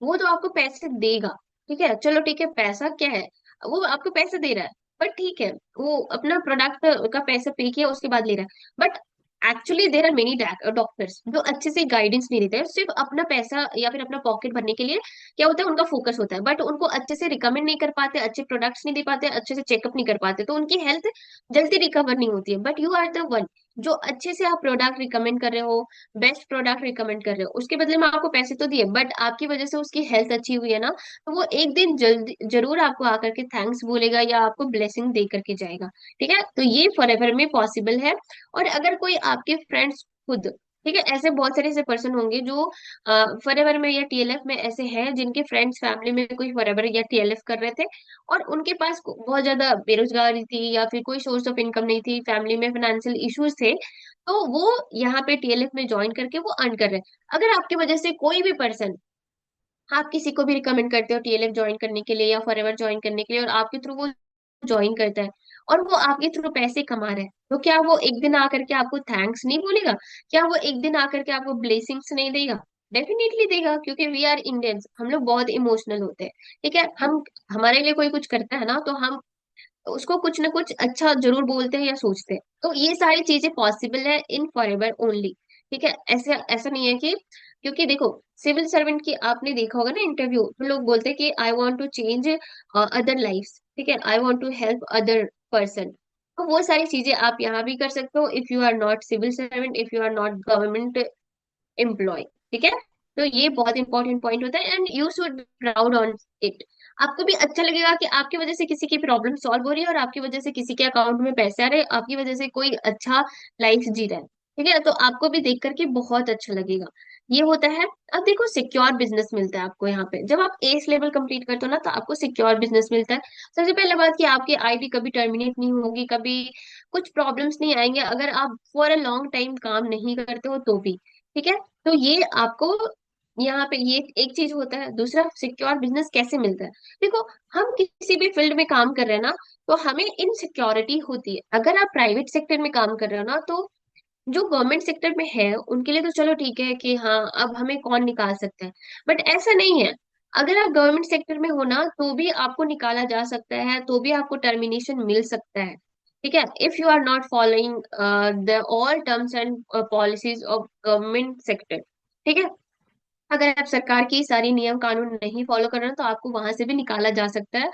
Speaker 1: वो तो आपको पैसे देगा। ठीक है, चलो ठीक है, पैसा क्या है, वो आपको पैसे दे रहा है, बट ठीक है, वो अपना प्रोडक्ट का पैसा पे किया उसके बाद ले रहा है। But actually there are many doctors जो अच्छे से गाइडेंस नहीं देते हैं, सिर्फ अपना पैसा या फिर अपना पॉकेट भरने के लिए क्या होता है, उनका फोकस होता है, बट उनको अच्छे से रिकमेंड नहीं कर पाते, अच्छे प्रोडक्ट्स नहीं दे पाते, अच्छे से चेकअप नहीं कर पाते, तो उनकी हेल्थ जल्दी रिकवर नहीं होती है। But you are the one जो अच्छे से आप प्रोडक्ट रिकमेंड कर रहे हो, बेस्ट प्रोडक्ट रिकमेंड कर रहे हो, उसके बदले में आपको पैसे तो दिए, बट आपकी वजह से उसकी हेल्थ अच्छी हुई है ना, तो वो एक दिन जल्दी जरूर आपको आकर के थैंक्स बोलेगा या आपको ब्लेसिंग दे करके जाएगा। ठीक है, तो ये फॉरएवर में पॉसिबल है। और अगर कोई आपके फ्रेंड्स खुद, ठीक है, ऐसे बहुत सारे ऐसे पर्सन होंगे जो फॉरएवर में या टीएलएफ में ऐसे हैं जिनके फ्रेंड्स फैमिली में कोई फॉरएवर या टीएलएफ कर रहे थे, और उनके पास बहुत ज्यादा बेरोजगारी थी या फिर कोई सोर्स ऑफ इनकम नहीं थी, फैमिली में फाइनेंशियल इश्यूज थे, तो वो यहाँ पे टीएलएफ में ज्वाइन करके वो अर्न कर रहे हैं। अगर आपकी वजह से कोई भी पर्सन, आप किसी को भी रिकमेंड करते हो टीएलएफ ज्वाइन करने के लिए या फॉरएवर ज्वाइन करने के लिए, और आपके थ्रू वो ज्वाइन करता है और वो आपके थ्रू पैसे कमा रहा है, तो क्या वो एक दिन आकर के आपको थैंक्स नहीं बोलेगा? क्या वो एक दिन आकर के आपको ब्लेसिंग्स नहीं देगा? डेफिनेटली देगा, क्योंकि वी आर इंडियंस, हम लोग बहुत इमोशनल होते हैं। ठीक है, हम, हमारे लिए कोई कुछ करता है ना तो हम उसको कुछ ना कुछ अच्छा जरूर बोलते हैं या सोचते हैं। तो ये सारी चीजें पॉसिबल है इन फॉरएवर ओनली। ठीक है, ऐसा ऐसा नहीं है कि, क्योंकि देखो सिविल सर्वेंट की आपने देखा होगा ना इंटरव्यू, तो लोग बोलते हैं कि I want to change other lifes, ठीक है, I want to help other person. तो वो सारी चीजें आप यहाँ भी कर सकते हो, if you are not civil servant, if you are not government employ. ठीक है, तो ये बहुत इंपॉर्टेंट पॉइंट होता है, and you should proud on it. आपको भी अच्छा लगेगा कि आपकी वजह से किसी की प्रॉब्लम सॉल्व हो रही है, और आपकी वजह से किसी के अकाउंट में पैसे आ रहे हैं, आपकी वजह से कोई अच्छा लाइफ जी रहा है। ठीक है, तो आपको भी देख करके बहुत अच्छा लगेगा। ये होता है। अब देखो, सिक्योर बिजनेस मिलता है आपको यहाँ पे, जब आप एस लेवल कंप्लीट करते हो ना तो आपको सिक्योर बिजनेस मिलता है। सबसे पहले बात कि आपकी आईडी कभी टर्मिनेट नहीं होगी, कभी कुछ प्रॉब्लम्स नहीं आएंगे अगर आप फॉर अ लॉन्ग टाइम काम नहीं करते हो तो भी। ठीक है, तो ये आपको यहाँ पे ये एक चीज होता है। दूसरा, सिक्योर बिजनेस कैसे मिलता है? देखो, हम किसी भी फील्ड में काम कर रहे हैं ना, तो हमें इनसिक्योरिटी होती है। अगर आप प्राइवेट सेक्टर में काम कर रहे हो ना, तो जो गवर्नमेंट सेक्टर में है उनके लिए तो चलो ठीक है कि हाँ अब हमें कौन निकाल सकता है, बट ऐसा नहीं है। अगर आप गवर्नमेंट सेक्टर में हो ना तो भी आपको निकाला जा सकता है, तो भी आपको टर्मिनेशन मिल सकता है। ठीक है, if you are not following the all terms and policies of government sector. ठीक है, अगर आप सरकार की सारी नियम कानून नहीं फॉलो कर रहे हो तो आपको वहां से भी निकाला जा सकता है।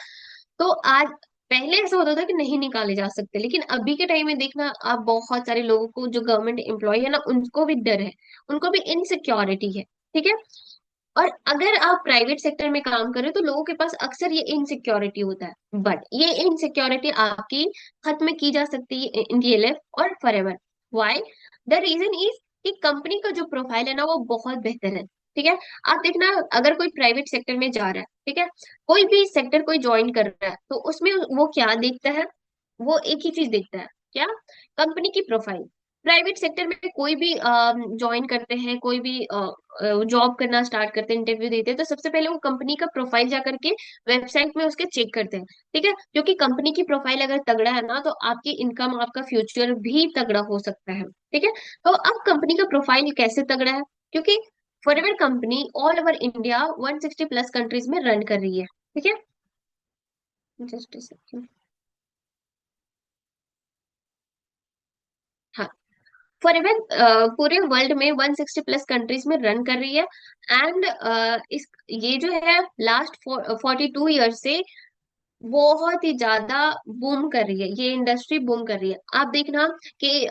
Speaker 1: तो आज, पहले ऐसा होता था कि नहीं निकाले जा सकते, लेकिन अभी के टाइम में देखना आप, बहुत सारे लोगों को जो गवर्नमेंट एम्प्लॉय है ना उनको भी डर है, उनको भी इनसिक्योरिटी है। ठीक है, और अगर आप प्राइवेट सेक्टर में काम कर रहे हो तो लोगों के पास अक्सर ये इनसिक्योरिटी होता है, बट ये इनसिक्योरिटी आपकी खत्म की जा सकती है इन डीएलएफ और forever. Why? The reason is कि कंपनी का जो प्रोफाइल है ना वो बहुत बेहतर है। ठीक है, आप देखना, अगर कोई प्राइवेट सेक्टर में जा रहा है, ठीक है, कोई भी सेक्टर कोई ज्वाइन कर रहा है, तो उसमें वो क्या देखता है? वो एक ही चीज देखता है, क्या? कंपनी की प्रोफाइल। प्राइवेट सेक्टर में कोई भी ज्वाइन करते हैं, कोई भी जॉब करना स्टार्ट करते हैं, इंटरव्यू देते हैं, तो सबसे पहले वो कंपनी का प्रोफाइल जा करके वेबसाइट में उसके चेक करते हैं। ठीक है, क्योंकि कंपनी की प्रोफाइल अगर तगड़ा है ना, तो आपकी इनकम, आपका फ्यूचर भी तगड़ा हो सकता है। ठीक है, तो अब कंपनी का प्रोफाइल कैसे तगड़ा है? क्योंकि forever company all over India 160 plus countries में रन कर रही है। ठीक है, जस्ट a second। हाँ, फॉरएवर पूरे वर्ल्ड में 160 प्लस कंट्रीज में रन कर रही है। एंड इस ये जो है लास्ट 42 ईयर से बहुत ही ज्यादा बूम कर रही है, ये इंडस्ट्री बूम कर रही है। आप देखना कि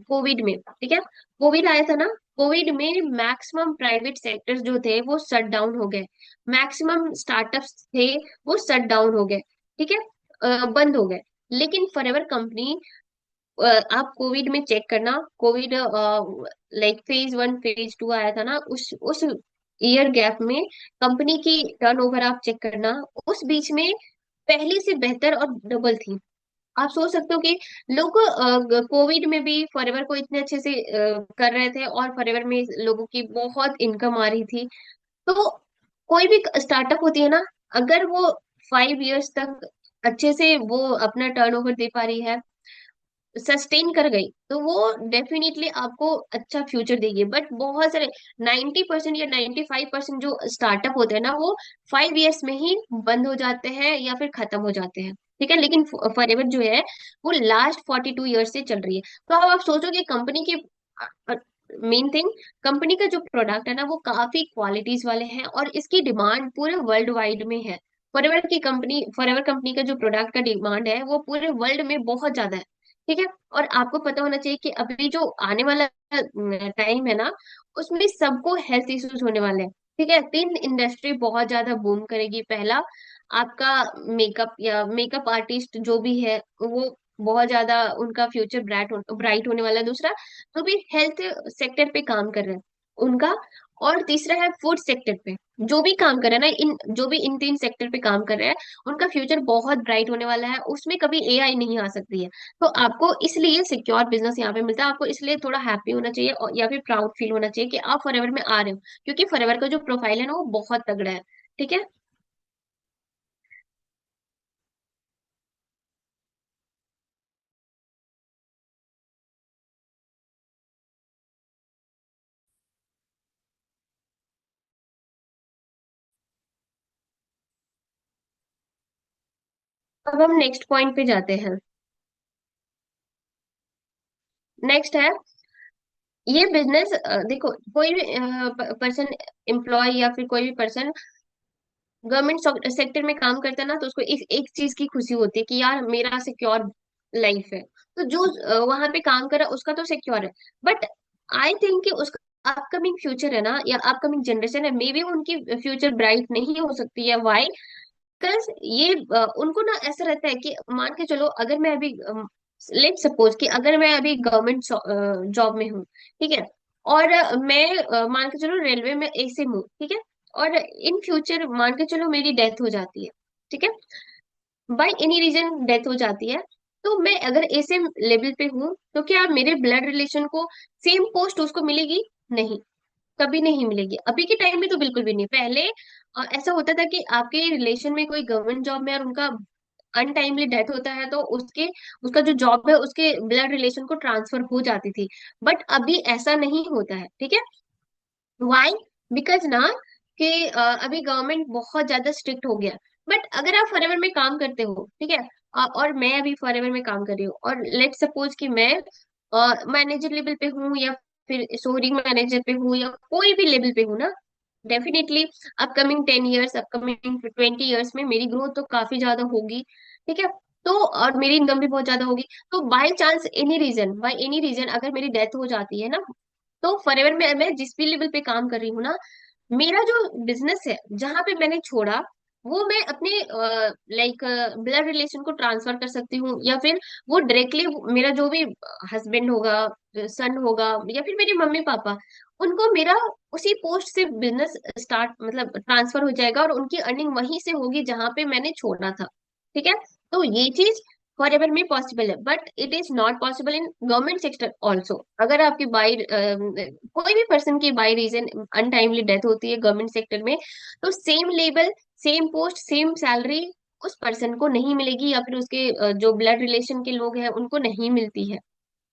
Speaker 1: कोविड में, ठीक है, कोविड आया था ना, कोविड में मैक्सिमम प्राइवेट सेक्टर्स जो थे वो शट डाउन हो गए, मैक्सिमम स्टार्टअप्स थे वो शट डाउन हो गए। ठीक है, बंद हो गए। लेकिन फॉरएवर कंपनी, आप कोविड में चेक करना, कोविड लाइक फेज 1 फेज 2 आया था ना, उस ईयर गैप में कंपनी की टर्नओवर आप चेक करना, उस बीच में पहले से बेहतर और डबल थी। आप सोच सकते हो कि लोग कोविड में भी फॉरएवर को इतने अच्छे से कर रहे थे, और फॉरएवर में लोगों की बहुत इनकम आ रही थी। तो कोई भी स्टार्टअप होती है ना, अगर वो 5 इयर्स तक अच्छे से वो अपना टर्नओवर दे पा रही है, सस्टेन कर गई, तो वो डेफिनेटली आपको अच्छा फ्यूचर देगी। बट बहुत सारे 90% या 95% जो स्टार्टअप होते हैं ना, वो 5 इयर्स में ही बंद हो जाते हैं या फिर खत्म हो जाते हैं। ठीक है, लेकिन फॉरएवर जो है वो लास्ट 42 ईयर्स से चल रही है। तो अब आप सोचो कि कंपनी की मेन थिंग, कंपनी का जो प्रोडक्ट है ना वो काफी क्वालिटीज वाले हैं, और इसकी डिमांड पूरे वर्ल्ड वाइड में है। फॉरएवर कंपनी का जो प्रोडक्ट का डिमांड है वो पूरे वर्ल्ड में बहुत ज्यादा है। ठीक है, और आपको पता होना चाहिए कि अभी जो आने वाला टाइम है ना, उसमें सबको हेल्थ इश्यूज होने वाले हैं। ठीक है, तीन इंडस्ट्री बहुत ज्यादा बूम करेगी। पहला, आपका मेकअप या मेकअप आर्टिस्ट जो भी है, वो बहुत ज्यादा उनका फ्यूचर ब्राइट होने वाला है। दूसरा, जो भी हेल्थ सेक्टर पे काम कर रहे हैं उनका। और तीसरा है फूड सेक्टर पे, जो भी काम कर रहे हैं ना, इन जो भी इन तीन सेक्टर पे काम कर रहे हैं, उनका फ्यूचर बहुत ब्राइट होने वाला है, उसमें कभी एआई नहीं आ सकती है। तो आपको इसलिए सिक्योर बिजनेस यहाँ पे मिलता है, आपको इसलिए थोड़ा हैप्पी होना चाहिए, या फिर प्राउड फील होना चाहिए कि आप फॉरएवर में आ रहे हो, क्योंकि फॉरएवर का जो प्रोफाइल है ना वो बहुत तगड़ा है। ठीक है, अब हम नेक्स्ट पॉइंट पे जाते हैं। नेक्स्ट है, ये बिजनेस, देखो, कोई भी पर्सन, एम्प्लॉय या फिर कोई भी पर्सन गवर्नमेंट सेक्टर में काम करता है ना, तो उसको एक चीज की खुशी होती है कि यार मेरा सिक्योर लाइफ है। तो जो वहां पे काम कर रहा है उसका तो सिक्योर है। बट आई थिंक कि उसका अपकमिंग फ्यूचर है ना, या अपकमिंग जनरेशन है, मे बी उनकी फ्यूचर ब्राइट नहीं हो सकती है। वाई? बिकॉज ये उनको ना ऐसा रहता है कि मान के चलो, अगर मैं अभी, लेट सपोज कि अगर मैं अभी गवर्नमेंट जॉब में हूँ, ठीक है, और मैं मान के चलो रेलवे में ऐसे हूँ, ठीक है, और इन फ्यूचर मान के चलो मेरी डेथ हो जाती है, ठीक है, बाय एनी रीजन डेथ हो जाती है, तो मैं अगर ऐसे लेवल पे हूँ, तो क्या मेरे ब्लड रिलेशन को सेम पोस्ट उसको मिलेगी? नहीं, कभी नहीं मिलेगी। अभी के टाइम में तो बिल्कुल भी नहीं। पहले ऐसा होता था कि आपके रिलेशन में कोई गवर्नमेंट जॉब में और उनका अनटाइमली डेथ होता है, तो उसके उसका जो जॉब है उसके ब्लड रिलेशन को ट्रांसफर हो जाती थी। बट अभी ऐसा नहीं होता है। ठीक है, वाई? बिकॉज ना कि अभी गवर्नमेंट बहुत ज्यादा स्ट्रिक्ट हो गया। बट अगर आप फॉरएवर में काम करते हो, ठीक है, और मैं अभी फॉरएवर में काम कर रही हूँ, और लेट सपोज कि मैं मैनेजर लेवल पे हूँ, या फिर सोरिंग मैनेजर पे हूँ, या कोई भी लेवल पे हूँ ना, definitely upcoming 10 years, upcoming 20 years में मेरी ग्रोथ तो काफी ज्यादा होगी। ठीक है, तो और मेरी इनकम भी बहुत ज्यादा होगी। तो बाय एनी रीजन अगर मेरी डेथ हो जाती है ना, तो फॉरएवर में मैं जिस भी लेवल पे काम कर रही हूँ ना, मेरा जो बिजनेस है जहां पे मैंने छोड़ा, वो मैं अपने लाइक ब्लड रिलेशन को ट्रांसफर कर सकती हूँ, या फिर वो डायरेक्टली मेरा जो भी हस्बैंड होगा, सन होगा, या फिर मेरे मम्मी पापा, उनको मेरा उसी पोस्ट से बिजनेस स्टार्ट मतलब ट्रांसफर हो जाएगा, और उनकी अर्निंग वहीं से होगी जहां पे मैंने छोड़ा था। ठीक है, तो ये चीज फॉर में पॉसिबल है, but it is not possible in government sector also. अगर आपकी बाई कोई भी पर्सन की बाई रीजन अनटाइमली डेथ होती है गवर्नमेंट सेक्टर में, तो same level, same post, same salary उस पर्सन को नहीं मिलेगी, या फिर उसके जो ब्लड रिलेशन के लोग हैं उनको नहीं मिलती है।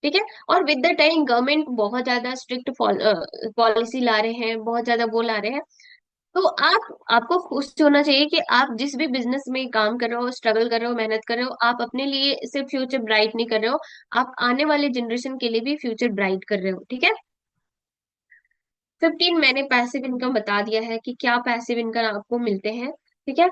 Speaker 1: ठीक है। और विद द टाइम गवर्नमेंट बहुत ज्यादा स्ट्रिक्ट पॉलिसी ला रहे हैं, बहुत ज्यादा वो ला रहे हैं। तो आपको खुश होना चाहिए कि आप जिस भी बिजनेस में काम कर रहे हो, स्ट्रगल कर रहे हो, मेहनत कर रहे हो, आप अपने लिए सिर्फ फ्यूचर ब्राइट नहीं कर रहे हो, आप आने वाले जनरेशन के लिए भी फ्यूचर ब्राइट कर रहे हो। ठीक है। 15 मैंने पैसिव इनकम बता दिया है कि क्या पैसिव इनकम आपको मिलते हैं। ठीक है।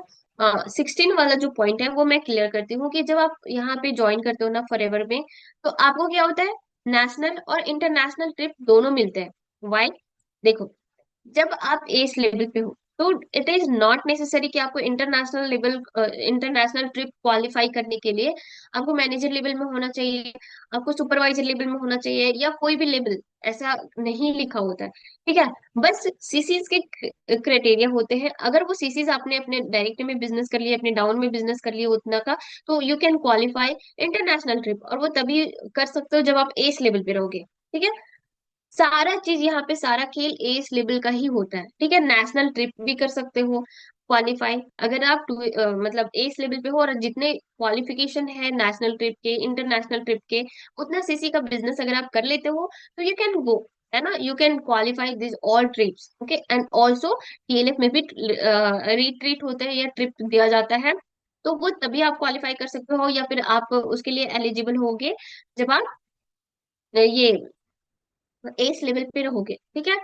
Speaker 1: 16 वाला जो पॉइंट है वो मैं क्लियर करती हूँ कि जब आप यहाँ पे ज्वाइन करते हो ना फॉरएवर में, तो आपको क्या होता है, नेशनल और इंटरनेशनल ट्रिप दोनों मिलते हैं। वाई? देखो, जब आप एस लेवल पे हो, तो इट इज नॉट नेसेसरी कि आपको international level, international trip qualify करने के लिए आपको मैनेजर लेवल में होना चाहिए, आपको सुपरवाइजर लेवल में होना चाहिए, या कोई भी लेवल ऐसा नहीं लिखा होता है। ठीक है। बस सीसीज के क्राइटेरिया होते हैं। अगर वो सीसीज आपने अपने डायरेक्ट में बिजनेस कर लिए, अपने डाउन में बिजनेस कर लिए उतना का, तो you can qualify international trip, और वो तभी कर सकते हो जब आप एस लेवल पे रहोगे। ठीक है। सारा चीज यहाँ पे, सारा खेल एस लेवल का ही होता है। ठीक है। नेशनल ट्रिप भी कर सकते हो क्वालिफाई, अगर आप मतलब एस लेवल पे हो, और जितने क्वालिफिकेशन है नेशनल ट्रिप के, इंटरनेशनल ट्रिप के, उतना सीसी का बिजनेस अगर आप कर लेते हो, तो यू कैन गो, है ना, you can qualify this all trips. Okay. And also TLF में भी रिट्रीट होते हैं या ट्रिप दिया जाता है, तो वो तभी आप क्वालिफाई कर सकते हो, या फिर आप उसके लिए एलिजिबल होगे जब आप ये एस लेवल पे रहोगे। ठीक है।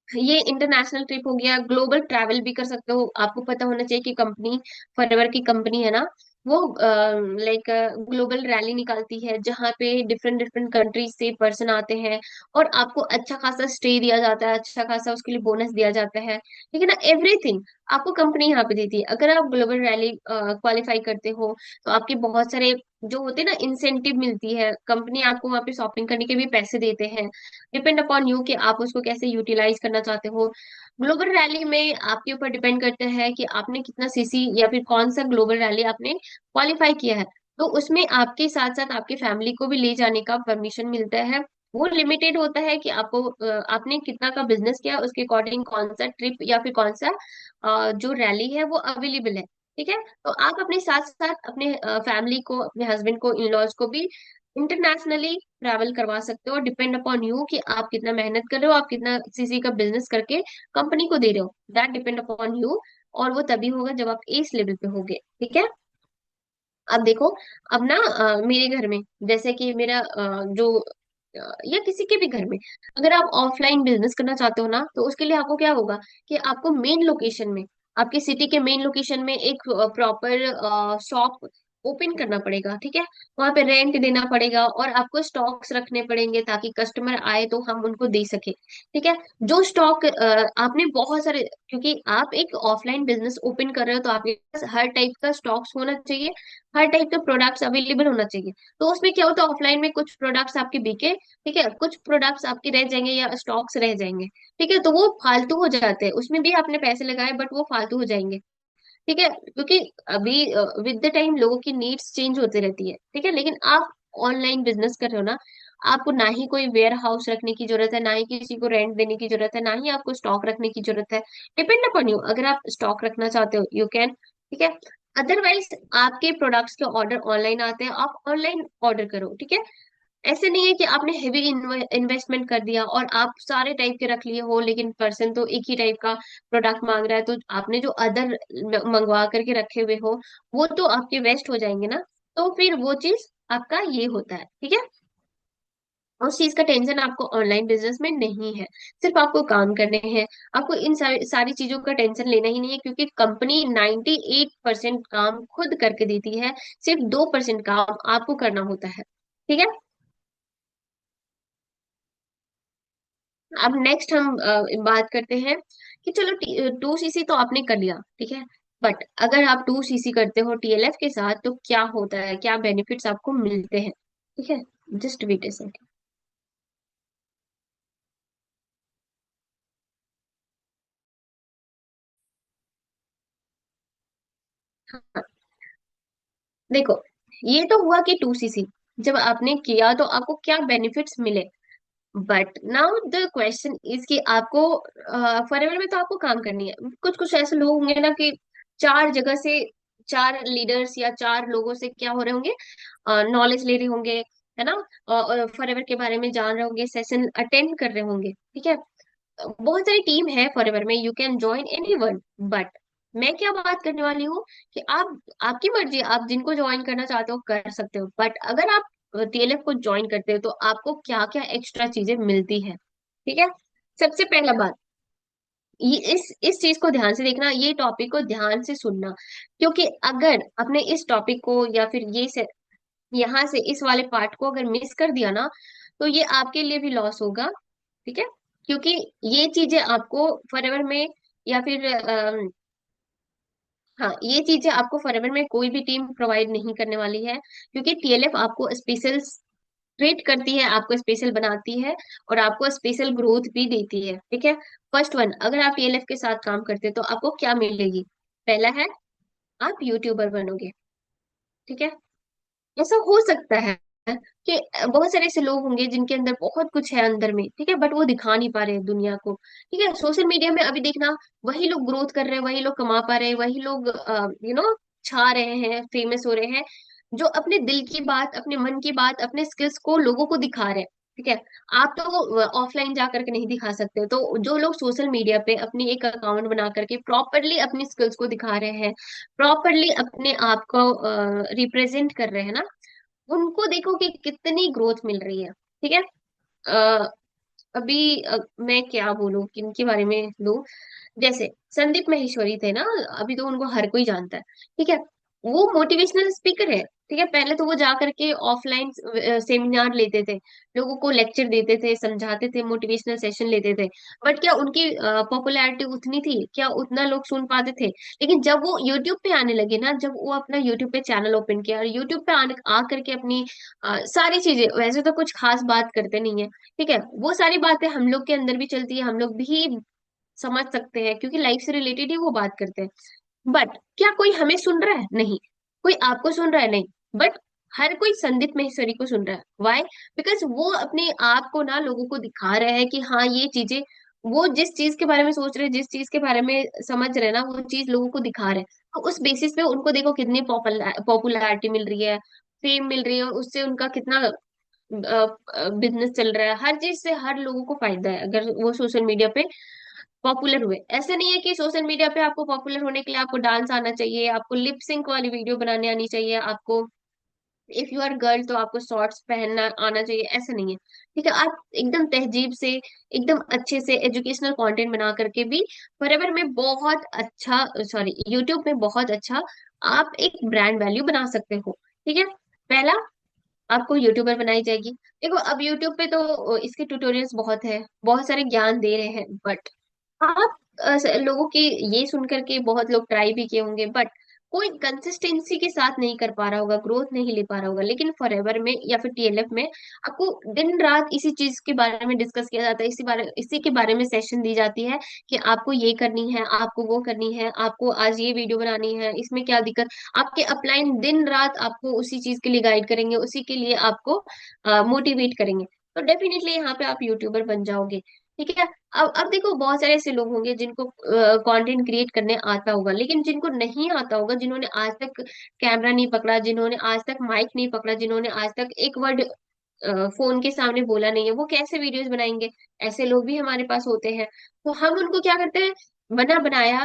Speaker 1: ये इंटरनेशनल ट्रिप हो गया। ग्लोबल ट्रैवल भी कर सकते हो। आपको पता होना चाहिए कि कंपनी, फॉरएवर की कंपनी है ना, वो लाइक ग्लोबल रैली निकालती है जहाँ पे डिफरेंट डिफरेंट कंट्रीज से पर्सन आते हैं, और आपको अच्छा खासा स्टे दिया जाता है, अच्छा खासा उसके लिए बोनस दिया जाता है। ठीक है ना, एवरीथिंग आपको कंपनी यहाँ पे देती है। अगर आप ग्लोबल रैली क्वालिफाई करते हो, तो आपके बहुत सारे जो होते हैं ना इंसेंटिव मिलती है, कंपनी आपको वहाँ पे शॉपिंग करने के भी पैसे देते हैं। डिपेंड अपॉन यू कि आप उसको कैसे यूटिलाइज करना चाहते हो। ग्लोबल रैली में आपके ऊपर डिपेंड करता है कि आपने कितना सीसी या फिर कौन सा ग्लोबल रैली आपने क्वालिफाई किया है। तो उसमें आपके साथ साथ आपके फैमिली को भी ले जाने का परमिशन मिलता है। वो लिमिटेड होता है कि आपको आपने कितना का बिजनेस किया, उसके अकॉर्डिंग कौन सा ट्रिप या फिर कौन सा जो रैली है वो अवेलेबल है। ठीक है। तो आप अपने साथ साथ अपने फैमिली को, अपने हस्बैंड को, इन लॉज को भी इंटरनेशनली ट्रैवल करवा सकते हो। डिपेंड अपॉन यू कि आप कितना मेहनत कर रहे हो, आप कितना सीसी का बिजनेस करके कंपनी को दे रहे हो, दैट डिपेंड अपॉन यू। और वो तभी होगा जब आप इस लेवल पे होगे। ठीक है। अब देखो, अब ना मेरे घर में, जैसे कि मेरा जो या किसी के भी घर में, अगर आप ऑफलाइन बिजनेस करना चाहते हो ना, तो उसके लिए आपको क्या होगा कि आपको मेन लोकेशन में, आपके सिटी के मेन लोकेशन में एक प्रॉपर शॉप ओपन करना पड़ेगा। ठीक है। वहां पे रेंट देना पड़ेगा, और आपको स्टॉक्स रखने पड़ेंगे ताकि कस्टमर आए तो हम उनको दे सके। ठीक है। जो स्टॉक आपने बहुत सारे, क्योंकि आप एक ऑफलाइन बिजनेस ओपन कर रहे हो, तो आपके पास हर टाइप का स्टॉक्स होना चाहिए, हर टाइप के प्रोडक्ट्स अवेलेबल होना चाहिए। तो उसमें क्या होता है, ऑफलाइन में कुछ प्रोडक्ट्स आपके बिके, ठीक है, कुछ प्रोडक्ट्स आपके रह जाएंगे या स्टॉक्स रह जाएंगे। ठीक है। तो वो फालतू हो जाते हैं, उसमें भी आपने पैसे लगाए बट वो फालतू हो जाएंगे। ठीक है। क्योंकि अभी विद द टाइम लोगों की नीड्स चेंज होती रहती है। ठीक है। लेकिन आप ऑनलाइन बिजनेस कर रहे हो ना, आपको ना ही कोई वेयर हाउस रखने की जरूरत है, ना ही किसी को रेंट देने की जरूरत है, ना ही आपको स्टॉक रखने की जरूरत है। डिपेंड अपॉन यू, अगर आप स्टॉक रखना चाहते हो यू कैन। ठीक है। अदरवाइज आपके प्रोडक्ट्स के ऑर्डर ऑनलाइन आते हैं, आप ऑनलाइन ऑर्डर करो। ठीक है। ऐसे नहीं है कि आपने हेवी इन्वेस्टमेंट कर दिया और आप सारे टाइप के रख लिए हो, लेकिन पर्सन तो एक ही टाइप का प्रोडक्ट मांग रहा है, तो आपने जो अदर मंगवा करके रखे हुए हो वो तो आपके वेस्ट हो जाएंगे ना। तो फिर वो चीज आपका ये होता है। ठीक है। उस चीज का टेंशन आपको ऑनलाइन बिजनेस में नहीं है। सिर्फ आपको काम करने हैं। आपको इन सारी चीजों का टेंशन लेना ही नहीं है, क्योंकि कंपनी 98% काम खुद करके देती है, सिर्फ 2% काम आपको करना होता है। ठीक है। अब नेक्स्ट हम बात करते हैं कि चलो 2 सीसी तो आपने कर लिया, ठीक है, बट अगर आप 2 सीसी करते हो टीएलएफ के साथ तो क्या होता है, क्या बेनिफिट्स आपको मिलते हैं। ठीक है। Just wait a second. हाँ, देखो, ये तो हुआ कि 2CC जब आपने किया तो आपको क्या बेनिफिट्स मिले। But now the question is कि आपको फॉरएवर में तो आपको काम करनी है। कुछ कुछ ऐसे लोग होंगे ना कि चार जगह से, चार लीडर्स या चार लोगों से क्या हो रहे होंगे, नॉलेज ले रहे होंगे, है ना, फॉरएवर के बारे में जान रहे होंगे, सेशन अटेंड कर रहे होंगे, ठीक है। बहुत सारी टीम है फॉरएवर में, you can join any one. But मैं क्या बात करने वाली हूँ कि आप, आपकी मर्जी, आप जिनको ज्वाइन करना चाहते हो कर सकते हो। बट अगर आप TLF को ज्वाइन करते हो तो आपको क्या क्या एक्स्ट्रा चीजें मिलती है, ठीक है। सबसे पहला बात, ये इस चीज को ध्यान से देखना, ये टॉपिक को ध्यान से सुनना, क्योंकि अगर आपने इस टॉपिक को या फिर ये से यहाँ से इस वाले पार्ट को अगर मिस कर दिया ना, तो ये आपके लिए भी लॉस होगा, ठीक है। क्योंकि ये चीजें आपको फॉरएवर में या फिर हाँ, ये चीजें आपको फॉरएवर में कोई भी टीम प्रोवाइड नहीं करने वाली है, क्योंकि TLF आपको स्पेशल ट्रीट करती है, आपको स्पेशल बनाती है और आपको स्पेशल ग्रोथ भी देती है, ठीक है। फर्स्ट वन, अगर आप TLF के साथ काम करते हैं तो आपको क्या मिलेगी। पहला है, आप यूट्यूबर बनोगे, ठीक है। ऐसा हो सकता है कि बहुत सारे ऐसे लोग होंगे जिनके अंदर बहुत कुछ है अंदर में, ठीक है, बट वो दिखा नहीं पा रहे हैं दुनिया को, ठीक है। सोशल मीडिया में अभी देखना, वही लोग ग्रोथ कर रहे हैं, वही लोग कमा पा रहे हैं, वही लोग छा रहे हैं, फेमस हो रहे हैं, जो अपने दिल की बात, अपने मन की बात, अपने स्किल्स को लोगों को दिखा रहे हैं, ठीक है। आप तो ऑफलाइन जा करके नहीं दिखा सकते, तो जो लोग सोशल मीडिया पे अपनी एक अकाउंट बना करके प्रॉपरली अपनी स्किल्स को दिखा रहे हैं, प्रॉपरली अपने आप को रिप्रेजेंट कर रहे हैं ना, उनको देखो कि कितनी ग्रोथ मिल रही है, ठीक है। अ, अभी मैं क्या बोलूं किनके बारे में लूं, जैसे संदीप माहेश्वरी थे ना, अभी तो उनको हर कोई जानता है, ठीक है। वो मोटिवेशनल स्पीकर है, ठीक है। पहले तो वो जा करके ऑफलाइन सेमिनार लेते थे, लोगों को लेक्चर देते थे, समझाते थे, मोटिवेशनल सेशन लेते थे। बट क्या उनकी पॉपुलैरिटी उतनी थी क्या, उतना लोग सुन पाते थे। लेकिन जब वो यूट्यूब पे आने लगे ना, जब वो अपना यूट्यूब पे चैनल ओपन किया और यूट्यूब पे आने आ करके अपनी सारी चीजें, वैसे तो कुछ खास बात करते नहीं है, ठीक है, वो सारी बातें हम लोग के अंदर भी चलती है, हम लोग भी समझ सकते हैं, क्योंकि लाइफ से रिलेटेड ही वो बात करते हैं। बट क्या कोई हमें सुन रहा है? नहीं। कोई आपको सुन रहा है? नहीं। बट हर कोई संदीप महेश्वरी को सुन रहा है। वाई? बिकॉज वो अपने आप को ना लोगों को दिखा रहे हैं कि हाँ ये चीजें, वो जिस चीज के बारे में सोच रहे हैं, जिस चीज के बारे में समझ रहे हैं ना, वो चीज लोगों को दिखा रहे हैं। तो उस बेसिस पे उनको देखो कितनी पॉपुलैरिटी मिल रही है, फेम मिल रही है, उससे उनका कितना बिजनेस चल रहा है, हर चीज से हर लोगों को फायदा है अगर वो सोशल मीडिया पे पॉपुलर हुए। ऐसा नहीं है कि सोशल मीडिया पे आपको पॉपुलर होने के लिए आपको डांस आना चाहिए, आपको लिप सिंक वाली वीडियो बनाने आनी चाहिए, आपको इफ यू आर गर्ल तो आपको शॉर्ट्स पहनना आना चाहिए, ऐसा नहीं है, ठीक है। आप एकदम तहजीब से, एकदम अच्छे से एजुकेशनल कंटेंट बना करके भी फॉरएवर में बहुत अच्छा, सॉरी यूट्यूब में बहुत अच्छा आप एक ब्रांड वैल्यू बना सकते हो, ठीक है। पहला, आपको यूट्यूबर बनाई जाएगी। देखो अब यूट्यूब पे तो इसके ट्यूटोरियल्स बहुत है, बहुत सारे ज्ञान दे रहे हैं, बट आप लोगों की ये सुन करके बहुत लोग ट्राई भी किए होंगे, बट कोई कंसिस्टेंसी के साथ नहीं कर पा रहा होगा, ग्रोथ नहीं ले पा रहा होगा। लेकिन फॉरएवर में या फिर TLF में आपको दिन रात इसी चीज के बारे में डिस्कस किया जाता है, इसी के बारे में सेशन दी जाती है कि आपको ये करनी है, आपको वो करनी है, आपको आज ये वीडियो बनानी है, इसमें क्या दिक्कत। आपके अपलाइन दिन रात आपको उसी चीज के लिए गाइड करेंगे, उसी के लिए आपको मोटिवेट करेंगे। तो डेफिनेटली यहाँ पे आप यूट्यूबर बन जाओगे, ठीक है। अब देखो बहुत सारे ऐसे लोग होंगे जिनको कंटेंट क्रिएट करने आता होगा, लेकिन जिनको नहीं आता होगा, जिन्होंने आज तक कैमरा नहीं पकड़ा, जिन्होंने आज तक माइक नहीं पकड़ा, जिन्होंने आज तक एक वर्ड फोन के सामने बोला नहीं है, वो कैसे वीडियोस बनाएंगे। ऐसे लोग भी हमारे पास होते हैं। तो हम उनको क्या करते हैं, बना बनाया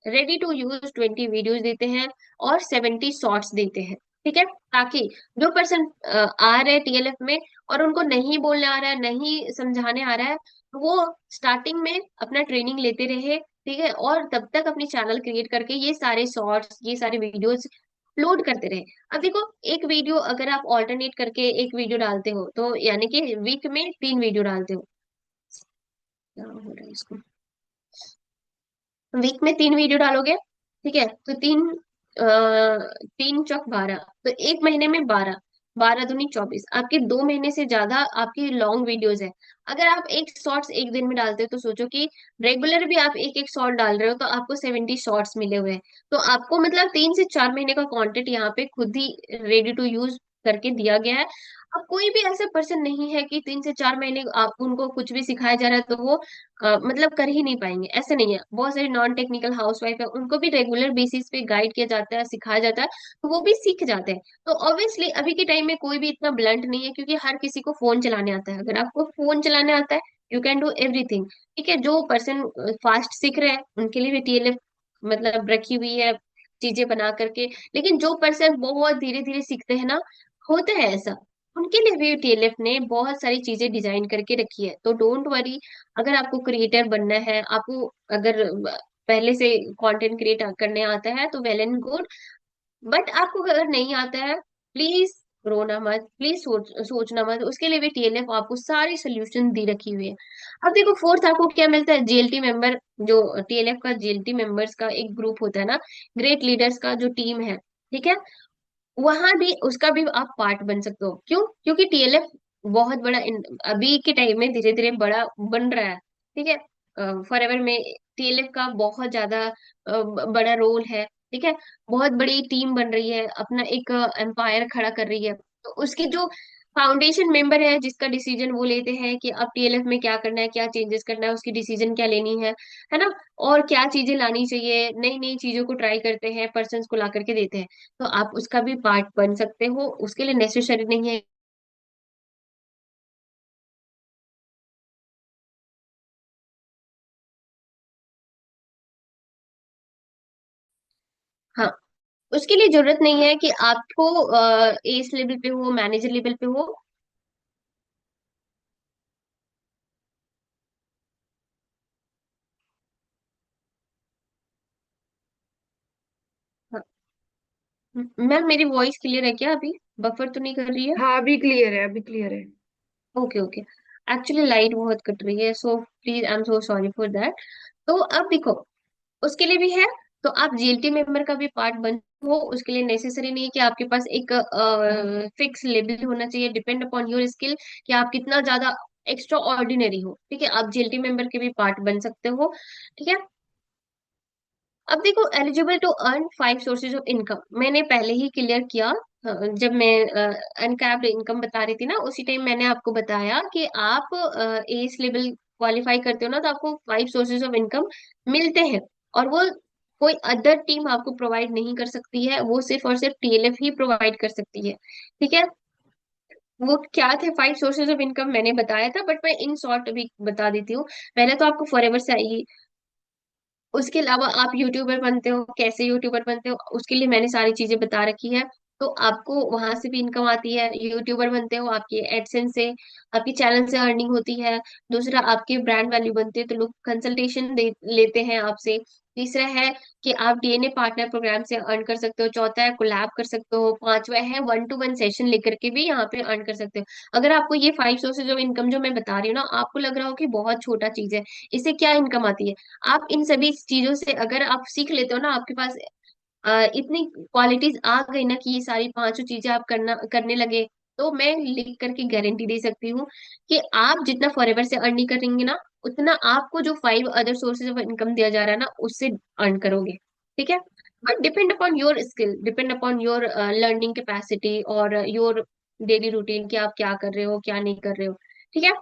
Speaker 1: रेडी टू यूज 20 वीडियोस देते हैं और 70 शॉर्ट्स देते हैं, ठीक है। ताकि जो पर्सन आ रहे हैं TLF में और उनको नहीं बोलने आ रहा है, नहीं समझाने आ रहा है, वो स्टार्टिंग में अपना ट्रेनिंग लेते रहे, ठीक है, और तब तक अपनी चैनल क्रिएट करके ये सारे शॉर्ट्स, ये सारे वीडियोस अपलोड करते रहे। अब देखो, एक वीडियो अगर आप ऑल्टरनेट करके एक वीडियो डालते हो, तो यानी कि वीक में 3 वीडियो डालते हो, क्या हो रहा है इसको, वीक में 3 वीडियो डालोगे, ठीक है, तो तीन 3 चौक 12, तो एक महीने में 12, 12 दूनी 24, आपके 2 महीने से ज्यादा आपकी लॉन्ग वीडियोस है। अगर आप एक शॉर्ट्स एक दिन में डालते हो तो सोचो कि रेगुलर भी आप एक एक शॉर्ट डाल रहे हो तो आपको 70 शॉर्ट्स मिले हुए हैं। तो आपको मतलब 3 से 4 महीने का कंटेंट यहाँ पे खुद ही रेडी टू यूज करके दिया गया है। अब कोई भी ऐसा पर्सन नहीं है कि 3 से 4 महीने आप उनको कुछ भी सिखाया जा रहा है तो वो मतलब कर ही नहीं पाएंगे, ऐसे नहीं है। बहुत सारी नॉन टेक्निकल हाउसवाइफ है, उनको भी रेगुलर बेसिस पे गाइड किया जाता है, सिखाया जाता है, तो वो भी सीख जाते हैं। तो ऑब्वियसली अभी के टाइम में कोई भी इतना ब्लंट नहीं है, क्योंकि हर किसी को फोन चलाने आता है। अगर आपको फोन चलाने आता है, यू कैन डू एवरीथिंग। ठीक है, जो पर्सन फास्ट सीख रहे हैं उनके लिए भी टीएलएफ मतलब रखी हुई है चीजें बना करके। लेकिन जो पर्सन बहुत धीरे धीरे सीखते हैं ना, होता है ऐसा, उनके लिए भी टीएलएफ ने बहुत सारी चीजें डिजाइन करके रखी है। तो डोंट वरी, अगर आपको क्रिएटर बनना है, आपको अगर पहले से कंटेंट क्रिएट करने आता है तो वेल एंड गुड। बट आपको अगर नहीं आता है, प्लीज रोना मत, प्लीज सोचना मत, उसके लिए भी टीएलएफ आपको सारी सोल्यूशन दी रखी हुई है। अब देखो फोर्थ आपको क्या मिलता है, जीएलटी मेंबर। जो टीएलएफ का जीएलटी मेंबर्स का एक ग्रुप होता है ना, ग्रेट लीडर्स का जो टीम है, ठीक है, वहां भी उसका भी आप पार्ट बन सकते हो। क्यों? क्योंकि टीएलएफ बहुत बड़ा अभी के टाइम में धीरे धीरे बड़ा बन रहा है। ठीक है, फॉरएवर में टीएलएफ का बहुत ज्यादा बड़ा रोल है। ठीक है, बहुत बड़ी टीम बन रही है, अपना एक एम्पायर खड़ा कर रही है। तो उसकी जो फाउंडेशन मेंबर है, जिसका डिसीजन वो लेते हैं कि अब टीएलएफ में क्या करना है, क्या चेंजेस करना है, उसकी डिसीजन क्या लेनी है ना, और क्या चीजें लानी चाहिए, नई नई चीजों को ट्राई करते हैं, पर्सन को ला करके देते हैं। तो आप उसका भी पार्ट बन सकते हो, उसके लिए नेसेसरी नहीं है। हाँ, उसके लिए जरूरत नहीं है कि आपको एस लेवल पे हो, मैनेजर लेवल पे हो। हाँ, मैम मेरी वॉइस क्लियर है क्या अभी? बफर तो नहीं कर रही है?
Speaker 2: हाँ, अभी क्लियर है, अभी क्लियर है।
Speaker 1: Okay okay. एक्चुअली लाइट बहुत कट रही है, so please I am so sorry for that. तो अब देखो, उसके लिए भी है। तो आप जीएलटी मेंबर का भी पार्ट बन हो, उसके लिए नेसेसरी नहीं है कि आपके पास एक फिक्स लेवल होना चाहिए, डिपेंड अपॉन योर स्किल, कि आप कितना ज्यादा एक्स्ट्रा ऑर्डिनरी हो। ठीक है, आप जीएलटी मेंबर के भी पार्ट बन सकते हो। ठीक है, अब देखो, eligible to earn 5 sources of income मैंने पहले ही क्लियर किया। जब मैं अनकैप्ड इनकम बता रही थी ना, उसी टाइम मैंने आपको बताया कि आप एस लेवल क्वालिफाई करते हो ना, तो आपको 5 सोर्सेज ऑफ इनकम मिलते हैं। और वो कोई अदर टीम आपको प्रोवाइड नहीं कर सकती है, वो सिर्फ और सिर्फ टीएलएफ ही प्रोवाइड कर सकती है। ठीक है, वो क्या थे 5 सोर्सेज ऑफ इनकम मैंने बताया था, बट मैं इन शॉर्ट अभी बता देती हूँ। पहले तो आपको फॉरएवर से आएगी। उसके अलावा आप यूट्यूबर बनते हो, कैसे यूट्यूबर बनते हो उसके लिए मैंने सारी चीजें बता रखी है। तो आपको वहां से भी इनकम आती है। यूट्यूबर बनते हो, आपकी एडसेंस से, आपकी चैनल से अर्निंग होती है। दूसरा, आपके ब्रांड वैल्यू बनते हैं तो लोग कंसल्टेशन लेते हैं आपसे। तीसरा है कि आप डीएनए पार्टनर प्रोग्राम से अर्न कर सकते हो। चौथा है कोलैब कर सकते हो। पांचवा है 1-to-1 सेशन लेकर के भी यहाँ पे अर्न कर सकते हो। अगर आपको ये 5 सोर्सेज ऑफ इनकम जो मैं बता रही हूँ ना, आपको लग रहा हो कि बहुत छोटा चीज है, इससे क्या इनकम आती है, आप इन सभी चीजों से अगर आप सीख लेते हो ना, आपके पास इतनी क्वालिटीज आ गई ना कि ये सारी पांचों चीजें आप करने लगे, तो मैं लिख करके गारंटी दे सकती हूँ कि आप जितना फॉरएवर से अर्निंग करेंगे ना, उतना आपको जो 5 अदर सोर्सेज ऑफ इनकम दिया जा रहा है ना, उससे अर्न करोगे। ठीक है, but depend upon your skill, depend upon your learning capacity और योर डेली रूटीन, कि आप क्या कर रहे हो क्या नहीं कर रहे हो। ठीक है,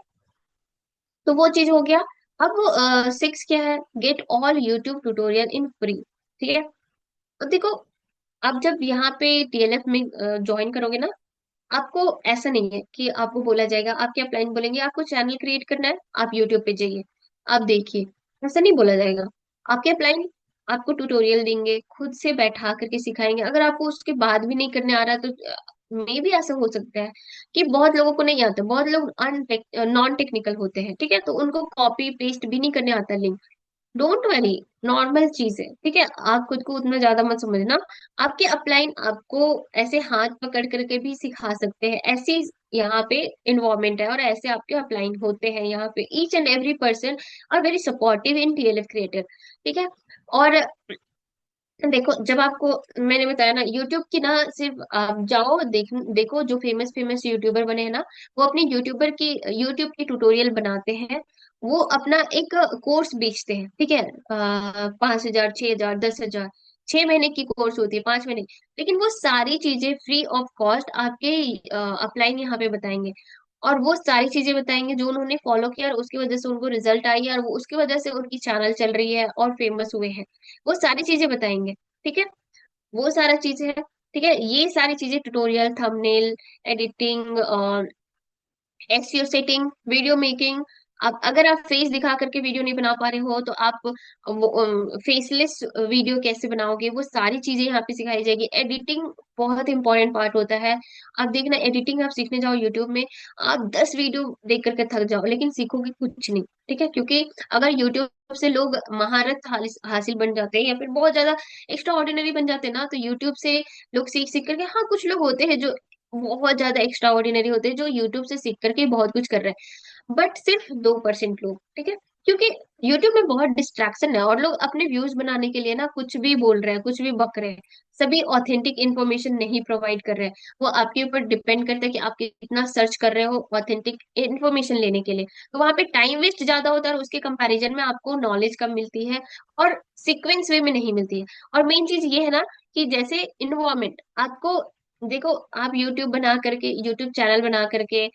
Speaker 1: तो वो चीज हो गया। अब 6 क्या है, get all YouTube tutorial in free. ठीक है, अब देखो, आप जब यहाँ पे टीएलएफ में ज्वाइन करोगे ना, आपको ऐसा नहीं है कि आपको बोला जाएगा, आपके अपलाइन बोलेंगे आपको चैनल क्रिएट करना है, आप यूट्यूब पे जाइए, आप देखिए, ऐसा नहीं बोला जाएगा। आपके अपलाइन आपको ट्यूटोरियल देंगे, खुद से बैठा करके सिखाएंगे। अगर आपको उसके बाद भी नहीं करने आ रहा तो मे भी ऐसा हो सकता है कि बहुत लोगों को नहीं आता, बहुत लोग नॉन टेक्निकल होते हैं। ठीक है, तो उनको कॉपी पेस्ट भी नहीं करने आता लिंक। डोंट वरी, नॉर्मल चीज है। ठीक है, आप खुद को उतना ज्यादा मत समझना। आपके अपलाइन आपको ऐसे हाथ पकड़ करके भी सिखा सकते हैं, ऐसी यहाँ पे इन्वायरमेंट है, और ऐसे आपके अपलाइन होते हैं यहाँ पे। Each and every person are very supportive in TLF creator. ठीक है, और देखो, जब आपको मैंने बताया ना, यूट्यूब की ना, सिर्फ आप जाओ देखो जो फेमस फेमस यूट्यूबर बने हैं ना, वो अपनी यूट्यूब की ट्यूटोरियल बनाते हैं। वो अपना एक कोर्स बेचते हैं, ठीक है, 5,000, 6,000, 10,000, 6 महीने की कोर्स होती है, 5 महीने। लेकिन वो सारी चीजें फ्री ऑफ कॉस्ट आपके अपलाइन यहाँ पे बताएंगे। और वो सारी चीजें बताएंगे जो उन्होंने फॉलो किया और उसकी वजह से उनको रिजल्ट आई है, और वो उसकी वजह से उनकी चैनल चल रही है और फेमस हुए हैं। वो सारी चीजें बताएंगे, ठीक है। वो सारा चीजें है, ठीक है। ये सारी चीजें, tutorial, thumbnail editing, SEO setting, video making. अब अगर आप फेस दिखा करके वीडियो नहीं बना पा रहे हो, तो आप फेसलेस वीडियो कैसे बनाओगे, वो सारी चीजें यहाँ पे सिखाई जाएगी। एडिटिंग बहुत इंपॉर्टेंट पार्ट होता है। आप देखना, एडिटिंग आप सीखने जाओ यूट्यूब में, आप 10 वीडियो देख करके थक जाओ, लेकिन सीखोगे कुछ नहीं, ठीक है। क्योंकि अगर यूट्यूब से लोग महारत हासिल बन जाते हैं, या फिर बहुत ज्यादा एक्स्ट्रा ऑर्डिनरी बन जाते हैं ना, तो यूट्यूब से लोग सीख सीख करके, हाँ कुछ लोग होते हैं जो बहुत ज्यादा एक्स्ट्रा ऑर्डिनरी होते हैं, जो यूट्यूब से सीख करके बहुत कुछ कर रहे हैं, बट सिर्फ 2% लोग, ठीक है। क्योंकि यूट्यूब में बहुत डिस्ट्रैक्शन है, और लोग अपने व्यूज बनाने के लिए ना कुछ भी बोल रहे हैं, कुछ भी बक रहे हैं। सभी ऑथेंटिक इन्फॉर्मेशन नहीं प्रोवाइड कर रहे हैं। वो आपके ऊपर डिपेंड करता है कि आप कितना सर्च कर रहे हो ऑथेंटिक इन्फॉर्मेशन लेने के लिए। तो वहां पे टाइम वेस्ट ज्यादा होता है, और उसके कंपैरिजन में आपको नॉलेज कम मिलती है, और सीक्वेंस वे में नहीं मिलती है। और मेन चीज ये है ना, कि जैसे इन्वायरमेंट आपको, देखो, आप यूट्यूब चैनल बना करके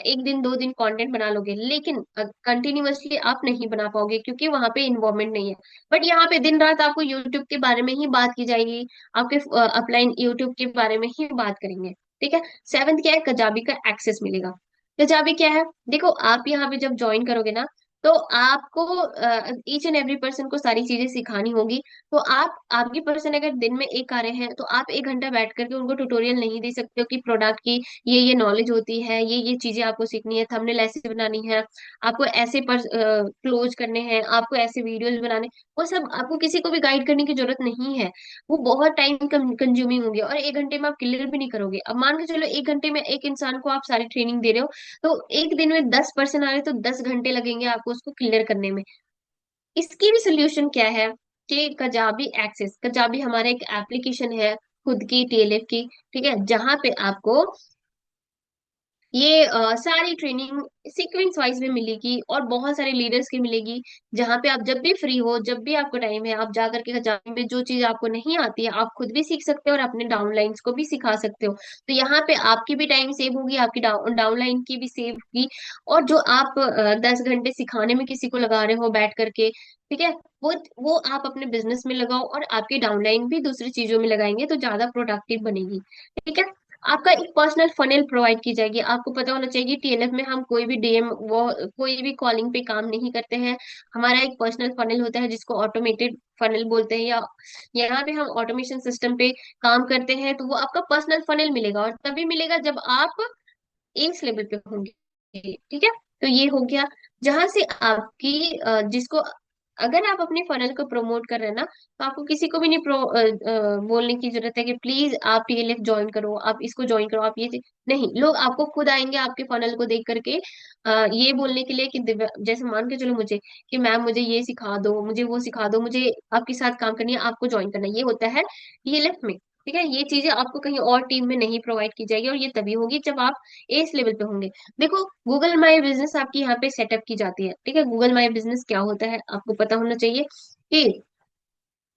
Speaker 1: एक दिन 2 दिन कंटेंट बना लोगे, लेकिन कंटिन्यूअसली आप नहीं बना पाओगे, क्योंकि वहां पे इन्वायरमेंट नहीं है। बट यहाँ पे दिन रात आपको यूट्यूब के बारे में ही बात की जाएगी, आपके अपलाइन यूट्यूब के बारे में ही बात करेंगे, ठीक है। सेवंथ क्या है, कजाबी का एक्सेस मिलेगा। कजाबी क्या है, देखो, आप यहाँ पे जब ज्वाइन करोगे ना, तो आपको ईच एंड एवरी पर्सन को सारी चीजें सिखानी होगी। तो आपकी पर्सन अगर दिन में एक आ रहे हैं, तो आप 1 घंटा बैठ करके उनको ट्यूटोरियल नहीं दे सकते हो कि प्रोडक्ट की ये नॉलेज होती है, ये चीजें आपको सीखनी है, थंबनेल ऐसे बनानी है, आपको ऐसे पर क्लोज करने हैं, आपको ऐसे वीडियोस बनाने। वो सब आपको किसी को भी गाइड करने की जरूरत नहीं है। वो बहुत टाइम कंज्यूमिंग होंगे, और 1 घंटे में आप क्लियर भी नहीं करोगे। अब मान के चलो 1 घंटे में एक इंसान को आप सारी ट्रेनिंग दे रहे हो, तो एक दिन में 10 पर्सन आ रहे, तो 10 घंटे लगेंगे आपको उसको क्लियर करने में। इसकी भी सोल्यूशन क्या है, कि कजाबी एक्सेस, कजाबी हमारा एक एप्लीकेशन है खुद की, टीएलएफ की, ठीक है, जहां पे आपको ये सारी ट्रेनिंग सीक्वेंस वाइज में मिलेगी, और बहुत सारे लीडर्स की मिलेगी। जहां पे आप जब भी फ्री हो, जब भी आपको टाइम है, आप जा करके कजाबी में जो चीज आपको नहीं आती है, आप खुद भी सीख सकते हो, और अपने डाउनलाइंस को भी सिखा सकते हो। तो यहाँ पे आपकी भी टाइम सेव होगी, आपकी डाउनलाइन की भी सेव होगी। और जो आप 10 घंटे सिखाने में किसी को लगा रहे हो बैठ करके, ठीक है, वो आप अपने बिजनेस में लगाओ, और आपकी डाउनलाइन भी दूसरी चीजों में लगाएंगे, तो ज्यादा प्रोडक्टिव बनेगी, ठीक है। आपका एक पर्सनल फनेल प्रोवाइड की जाएगी। आपको पता होना चाहिए, टीएलएफ में हम कोई भी डीएम, वो कोई भी कॉलिंग पे काम नहीं करते हैं। हमारा एक पर्सनल फनेल होता है, जिसको ऑटोमेटेड फनेल बोलते हैं, या यहाँ पे हम ऑटोमेशन सिस्टम पे काम करते हैं। तो वो आपका पर्सनल फनेल मिलेगा, और तभी मिलेगा जब आप एस लेवल पे होंगे, ठीक है। तो ये हो गया, जहां से आपकी जिसको, अगर आप अपने फनल को प्रमोट कर रहे हैं ना, तो आपको किसी को भी नहीं बोलने की जरूरत है कि प्लीज आप टीएलएफ ज्वाइन करो, आप इसको ज्वाइन करो, आप नहीं, लोग आपको खुद आएंगे आपके फनल को देख करके, ये बोलने के लिए कि जैसे मान के चलो मुझे, कि मैम मुझे ये सिखा दो, मुझे वो सिखा दो, मुझे आपके साथ काम करनी है, आपको ज्वाइन करना है। ये होता है टीएलएफ में, ठीक है। ये चीजें आपको कहीं और टीम में नहीं प्रोवाइड की जाएगी, और ये तभी होगी जब आप एस लेवल पे होंगे। देखो, गूगल माई बिजनेस आपकी यहाँ पे सेटअप की जाती है, ठीक है। गूगल माई बिजनेस क्या होता है, आपको पता होना चाहिए कि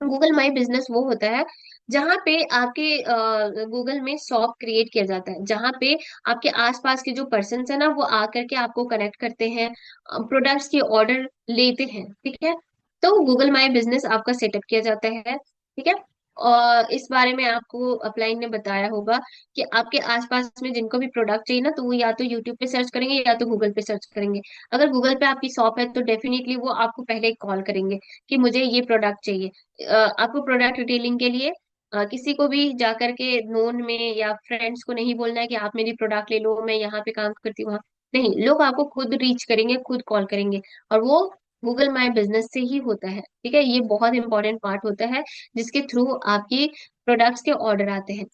Speaker 1: गूगल माई बिजनेस वो होता है जहाँ पे आपके गूगल में शॉप क्रिएट किया जाता है, जहाँ पे आपके आसपास के जो पर्सन है ना, वो आकर के आपको कनेक्ट करते हैं, प्रोडक्ट्स के ऑर्डर लेते हैं, ठीक है। तो गूगल माई बिजनेस आपका सेटअप किया जाता है, ठीक है। और इस बारे में आपको अपलाइन ने बताया होगा, कि आपके आसपास में जिनको भी प्रोडक्ट चाहिए ना, तो वो या तो यूट्यूब पे सर्च करेंगे, या तो गूगल पे सर्च करेंगे। अगर गूगल पे आपकी शॉप है, तो डेफिनेटली वो आपको पहले कॉल करेंगे कि मुझे ये प्रोडक्ट चाहिए। आपको प्रोडक्ट रिटेलिंग के लिए किसी को भी जाकर के नोन में या फ्रेंड्स को नहीं बोलना है कि आप मेरी प्रोडक्ट ले लो, मैं यहाँ पे काम करती हूँ, वहाँ नहीं, लोग आपको खुद रीच करेंगे, खुद कॉल करेंगे। और वो गूगल माई बिजनेस से ही होता है, ठीक है। ये बहुत इंपॉर्टेंट पार्ट होता है, जिसके थ्रू आपकी प्रोडक्ट्स के ऑर्डर आते हैं।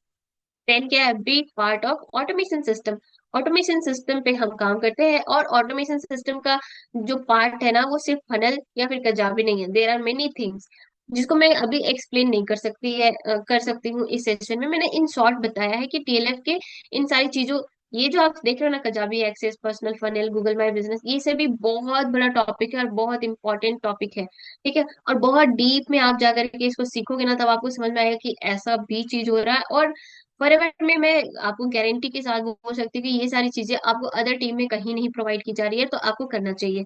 Speaker 1: देन क्या है, B part of automation system. Automation system पे हम काम करते हैं, और ऑटोमेशन सिस्टम का जो पार्ट है ना, वो सिर्फ फनल या फिर कजाबी नहीं है, देर आर मेनी थिंग्स। जिसको मैं अभी एक्सप्लेन नहीं कर सकती हूँ इस सेशन में। मैंने इन शॉर्ट बताया है कि टीएलएफ के इन सारी चीजों, ये जो आप देख रहे हो ना, Kajabi access, personal funnel, Google my business, ये सभी बहुत बड़ा टॉपिक है और बहुत इंपॉर्टेंट टॉपिक है। ठीक है, और बहुत डीप में आप जाकर के इसको सीखोगे ना, तब आपको समझ में आएगा कि ऐसा भी चीज हो रहा है। और फॉरएवर में मैं आपको गारंटी के साथ बोल सकती हूँ कि ये सारी चीजें आपको अदर टीम में कहीं नहीं प्रोवाइड की जा रही है, तो आपको करना चाहिए।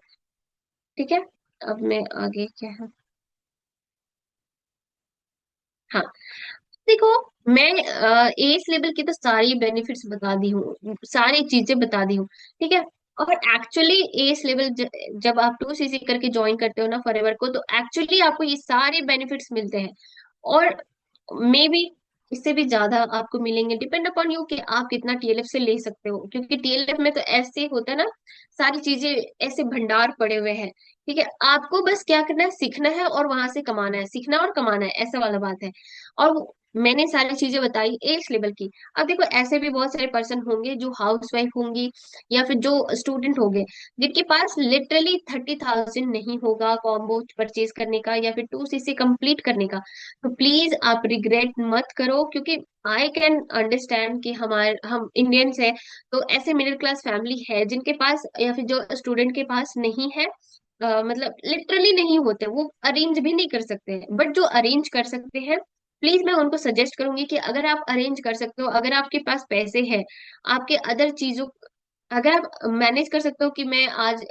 Speaker 1: ठीक है, अब मैं आगे क्या है। हाँ, देखो, मैं एस लेवल की तो सारी बेनिफिट्स बता दी हूँ, सारी चीजें बता दी हूँ। ठीक है, और एक्चुअली एस लेवल जब आप 2 सीसी करके ज्वाइन करते हो ना फॉरएवर को, तो एक्चुअली आपको ये सारे बेनिफिट्स मिलते हैं। और मे बी इससे भी ज्यादा आपको मिलेंगे, डिपेंड अपॉन यू कि आप कितना टीएलएफ से ले सकते हो, क्योंकि टीएलएफ में तो ऐसे होता है ना, सारी चीजें ऐसे भंडार पड़े हुए हैं। ठीक है, आपको बस क्या करना है, सीखना है और वहां से कमाना है, सीखना और कमाना है, ऐसा वाला बात है। और मैंने सारी चीजें बताई एज लेवल की। अब देखो, ऐसे भी बहुत सारे पर्सन होंगे जो हाउस वाइफ होंगी, या फिर जो स्टूडेंट होंगे, जिनके पास लिटरली 30,000 नहीं होगा कॉम्बो परचेज करने का या फिर 2 सीसी कंप्लीट करने का। तो प्लीज आप रिग्रेट मत करो, क्योंकि आई कैन अंडरस्टैंड कि हमारे हम इंडियंस है, तो ऐसे मिडिल क्लास फैमिली है जिनके पास, या फिर जो स्टूडेंट के पास नहीं है, मतलब लिटरली नहीं होते, वो अरेंज भी नहीं कर सकते हैं। बट जो अरेंज कर सकते हैं, प्लीज मैं उनको सजेस्ट करूंगी कि अगर आप अरेंज कर सकते हो, अगर आपके पास पैसे हैं, आपके अदर चीजों, अगर आप मैनेज कर सकते हो कि मैं आज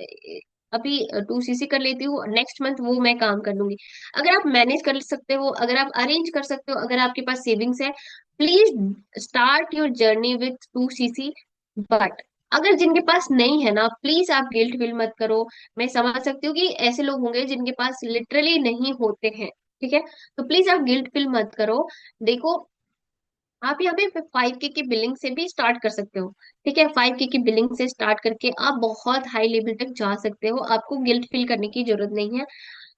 Speaker 1: अभी 2 सीसी कर लेती हूँ, नेक्स्ट मंथ वो मैं काम कर लूंगी, अगर आप मैनेज कर सकते हो, अगर आप अरेंज कर सकते हो, अगर आपके पास सेविंग्स है, please start your journey with 2 CC. But अगर जिनके पास नहीं है ना, प्लीज आप गिल्ट फील मत करो। मैं समझ सकती हूँ कि ऐसे लोग होंगे जिनके पास लिटरली नहीं होते हैं। ठीक है, तो प्लीज आप गिल्ट फील मत करो। देखो, आप यहाँ पे 5K की बिलिंग से भी स्टार्ट कर सकते हो। ठीक है, 5K की बिलिंग से स्टार्ट करके आप बहुत हाई लेवल तक जा सकते हो, आपको गिल्ट फील करने की जरूरत नहीं है।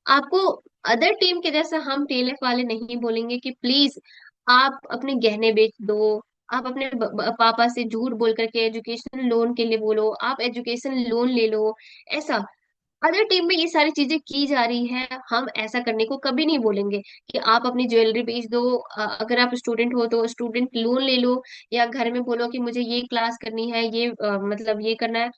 Speaker 1: आपको अदर टीम के जैसा हम टीएलएफ वाले नहीं बोलेंगे कि प्लीज आप अपने गहने बेच दो, आप अपने पापा से झूठ बोल करके एजुकेशन लोन के लिए बोलो, आप एजुकेशन लोन ले लो, ऐसा अदर टीम में ये सारी चीजें की जा रही है। हम ऐसा करने को कभी नहीं बोलेंगे कि आप अपनी ज्वेलरी बेच दो, अगर आप स्टूडेंट हो तो स्टूडेंट लोन ले लो, या घर में बोलो कि मुझे ये क्लास करनी है, ये मतलब ये करना है।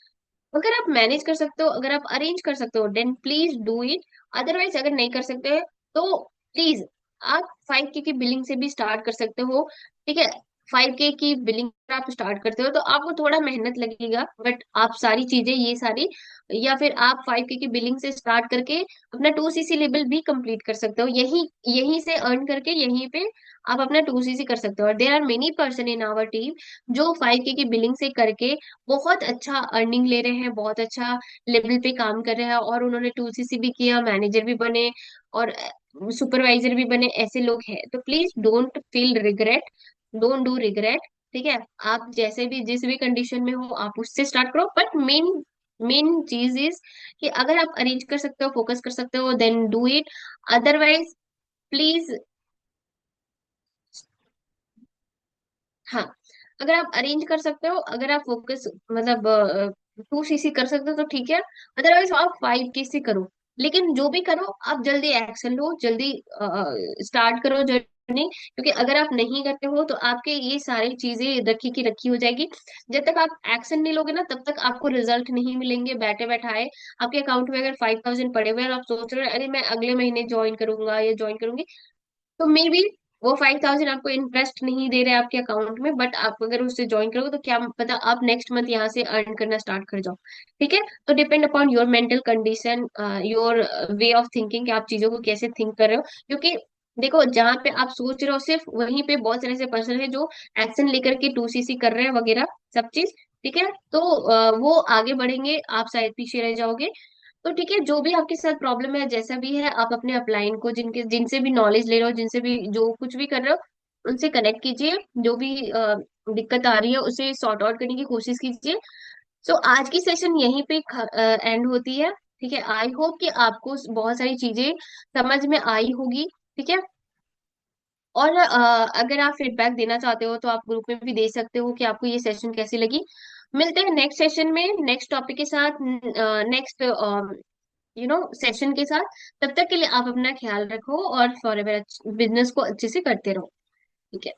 Speaker 1: अगर आप मैनेज कर सकते हो, अगर आप अरेंज कर सकते हो, then please do it. Otherwise अगर नहीं कर सकते तो प्लीज आप 5K की बिलिंग से भी स्टार्ट कर सकते हो। ठीक है, 5K की बिलिंग आप स्टार्ट करते हो तो आपको थोड़ा मेहनत लगेगा, बट आप सारी चीजें ये सारी, या फिर आप 5K की बिलिंग से स्टार्ट करके अपना 2 सीसी लेवल भी कंप्लीट कर सकते हो, यही यहीं से अर्न करके यहीं पे आप अपना 2 सीसी कर सकते हो। और there are many person in our team जो 5K की बिलिंग से करके बहुत अच्छा अर्निंग ले रहे हैं, बहुत अच्छा लेवल पे काम कर रहे हैं, और उन्होंने 2 सीसी भी किया, मैनेजर भी बने, और सुपरवाइजर भी बने, ऐसे लोग हैं। तो please don't feel regret, don't do regret. ठीक है, आप जैसे भी जिस भी कंडीशन में हो आप उससे स्टार्ट करो, बट मेन मेन चीज इज कि अगर आप अरेंज कर सकते हो, फोकस कर सकते हो, then do it. Otherwise please, हाँ, अगर आप अरेंज कर सकते हो, अगर आप फोकस मतलब 2 सीसी कर सकते हो तो ठीक है, अदरवाइज आप 5K से करो। लेकिन जो भी करो, आप जल्दी एक्शन लो, जल्दी स्टार्ट करो जर्नी, क्योंकि अगर आप नहीं करते हो तो आपके ये सारी चीजें रखी की रखी हो जाएगी। जब तक आप एक्शन नहीं लोगे ना, तब तक आपको रिजल्ट नहीं मिलेंगे बैठे बैठाए। आपके अकाउंट में अगर 5,000 पड़े हुए हैं और आप सोच रहे हो अरे मैं अगले महीने ज्वाइन करूंगा या ज्वाइन करूंगी, तो मे बी वो 5,000 आपको इंटरेस्ट नहीं दे रहे हैं आपके अकाउंट में, बट आप अगर उससे ज्वाइन करोगे तो क्या पता आप नेक्स्ट मंथ यहाँ से अर्न करना स्टार्ट कर जाओ। ठीक है, तो depend upon your mental condition, your way of thinking, कि आप चीजों को कैसे थिंक कर रहे हो। क्योंकि देखो, जहाँ पे आप सोच रहे हो सिर्फ वहीं पे बहुत सारे ऐसे पर्सन है जो एक्शन लेकर के 2 सीसी कर रहे हैं वगैरह सब चीज। ठीक है, तो वो आगे बढ़ेंगे, आप शायद पीछे रह जाओगे। तो ठीक है, जो भी आपके साथ प्रॉब्लम है, जैसा भी है, आप अपने अपलाइन को, जिनके जिनसे भी नॉलेज ले रहे हो, जिनसे भी जो कुछ भी कर रहे हो, उनसे कनेक्ट कीजिए। जो भी दिक्कत आ रही है उसे सॉर्ट आउट करने की कोशिश कीजिए। सो आज की सेशन यहीं पे एंड होती है। ठीक है, आई होप कि आपको बहुत सारी चीजें समझ में आई होगी। ठीक है, और अगर आप फीडबैक देना चाहते हो तो आप ग्रुप में भी दे सकते हो कि आपको ये सेशन कैसी लगी। मिलते हैं नेक्स्ट सेशन में नेक्स्ट टॉपिक के साथ, नेक्स्ट सेशन के साथ। तब तक के लिए आप अपना ख्याल रखो और फॉर एवर बिजनेस को अच्छे से करते रहो। ठीक है।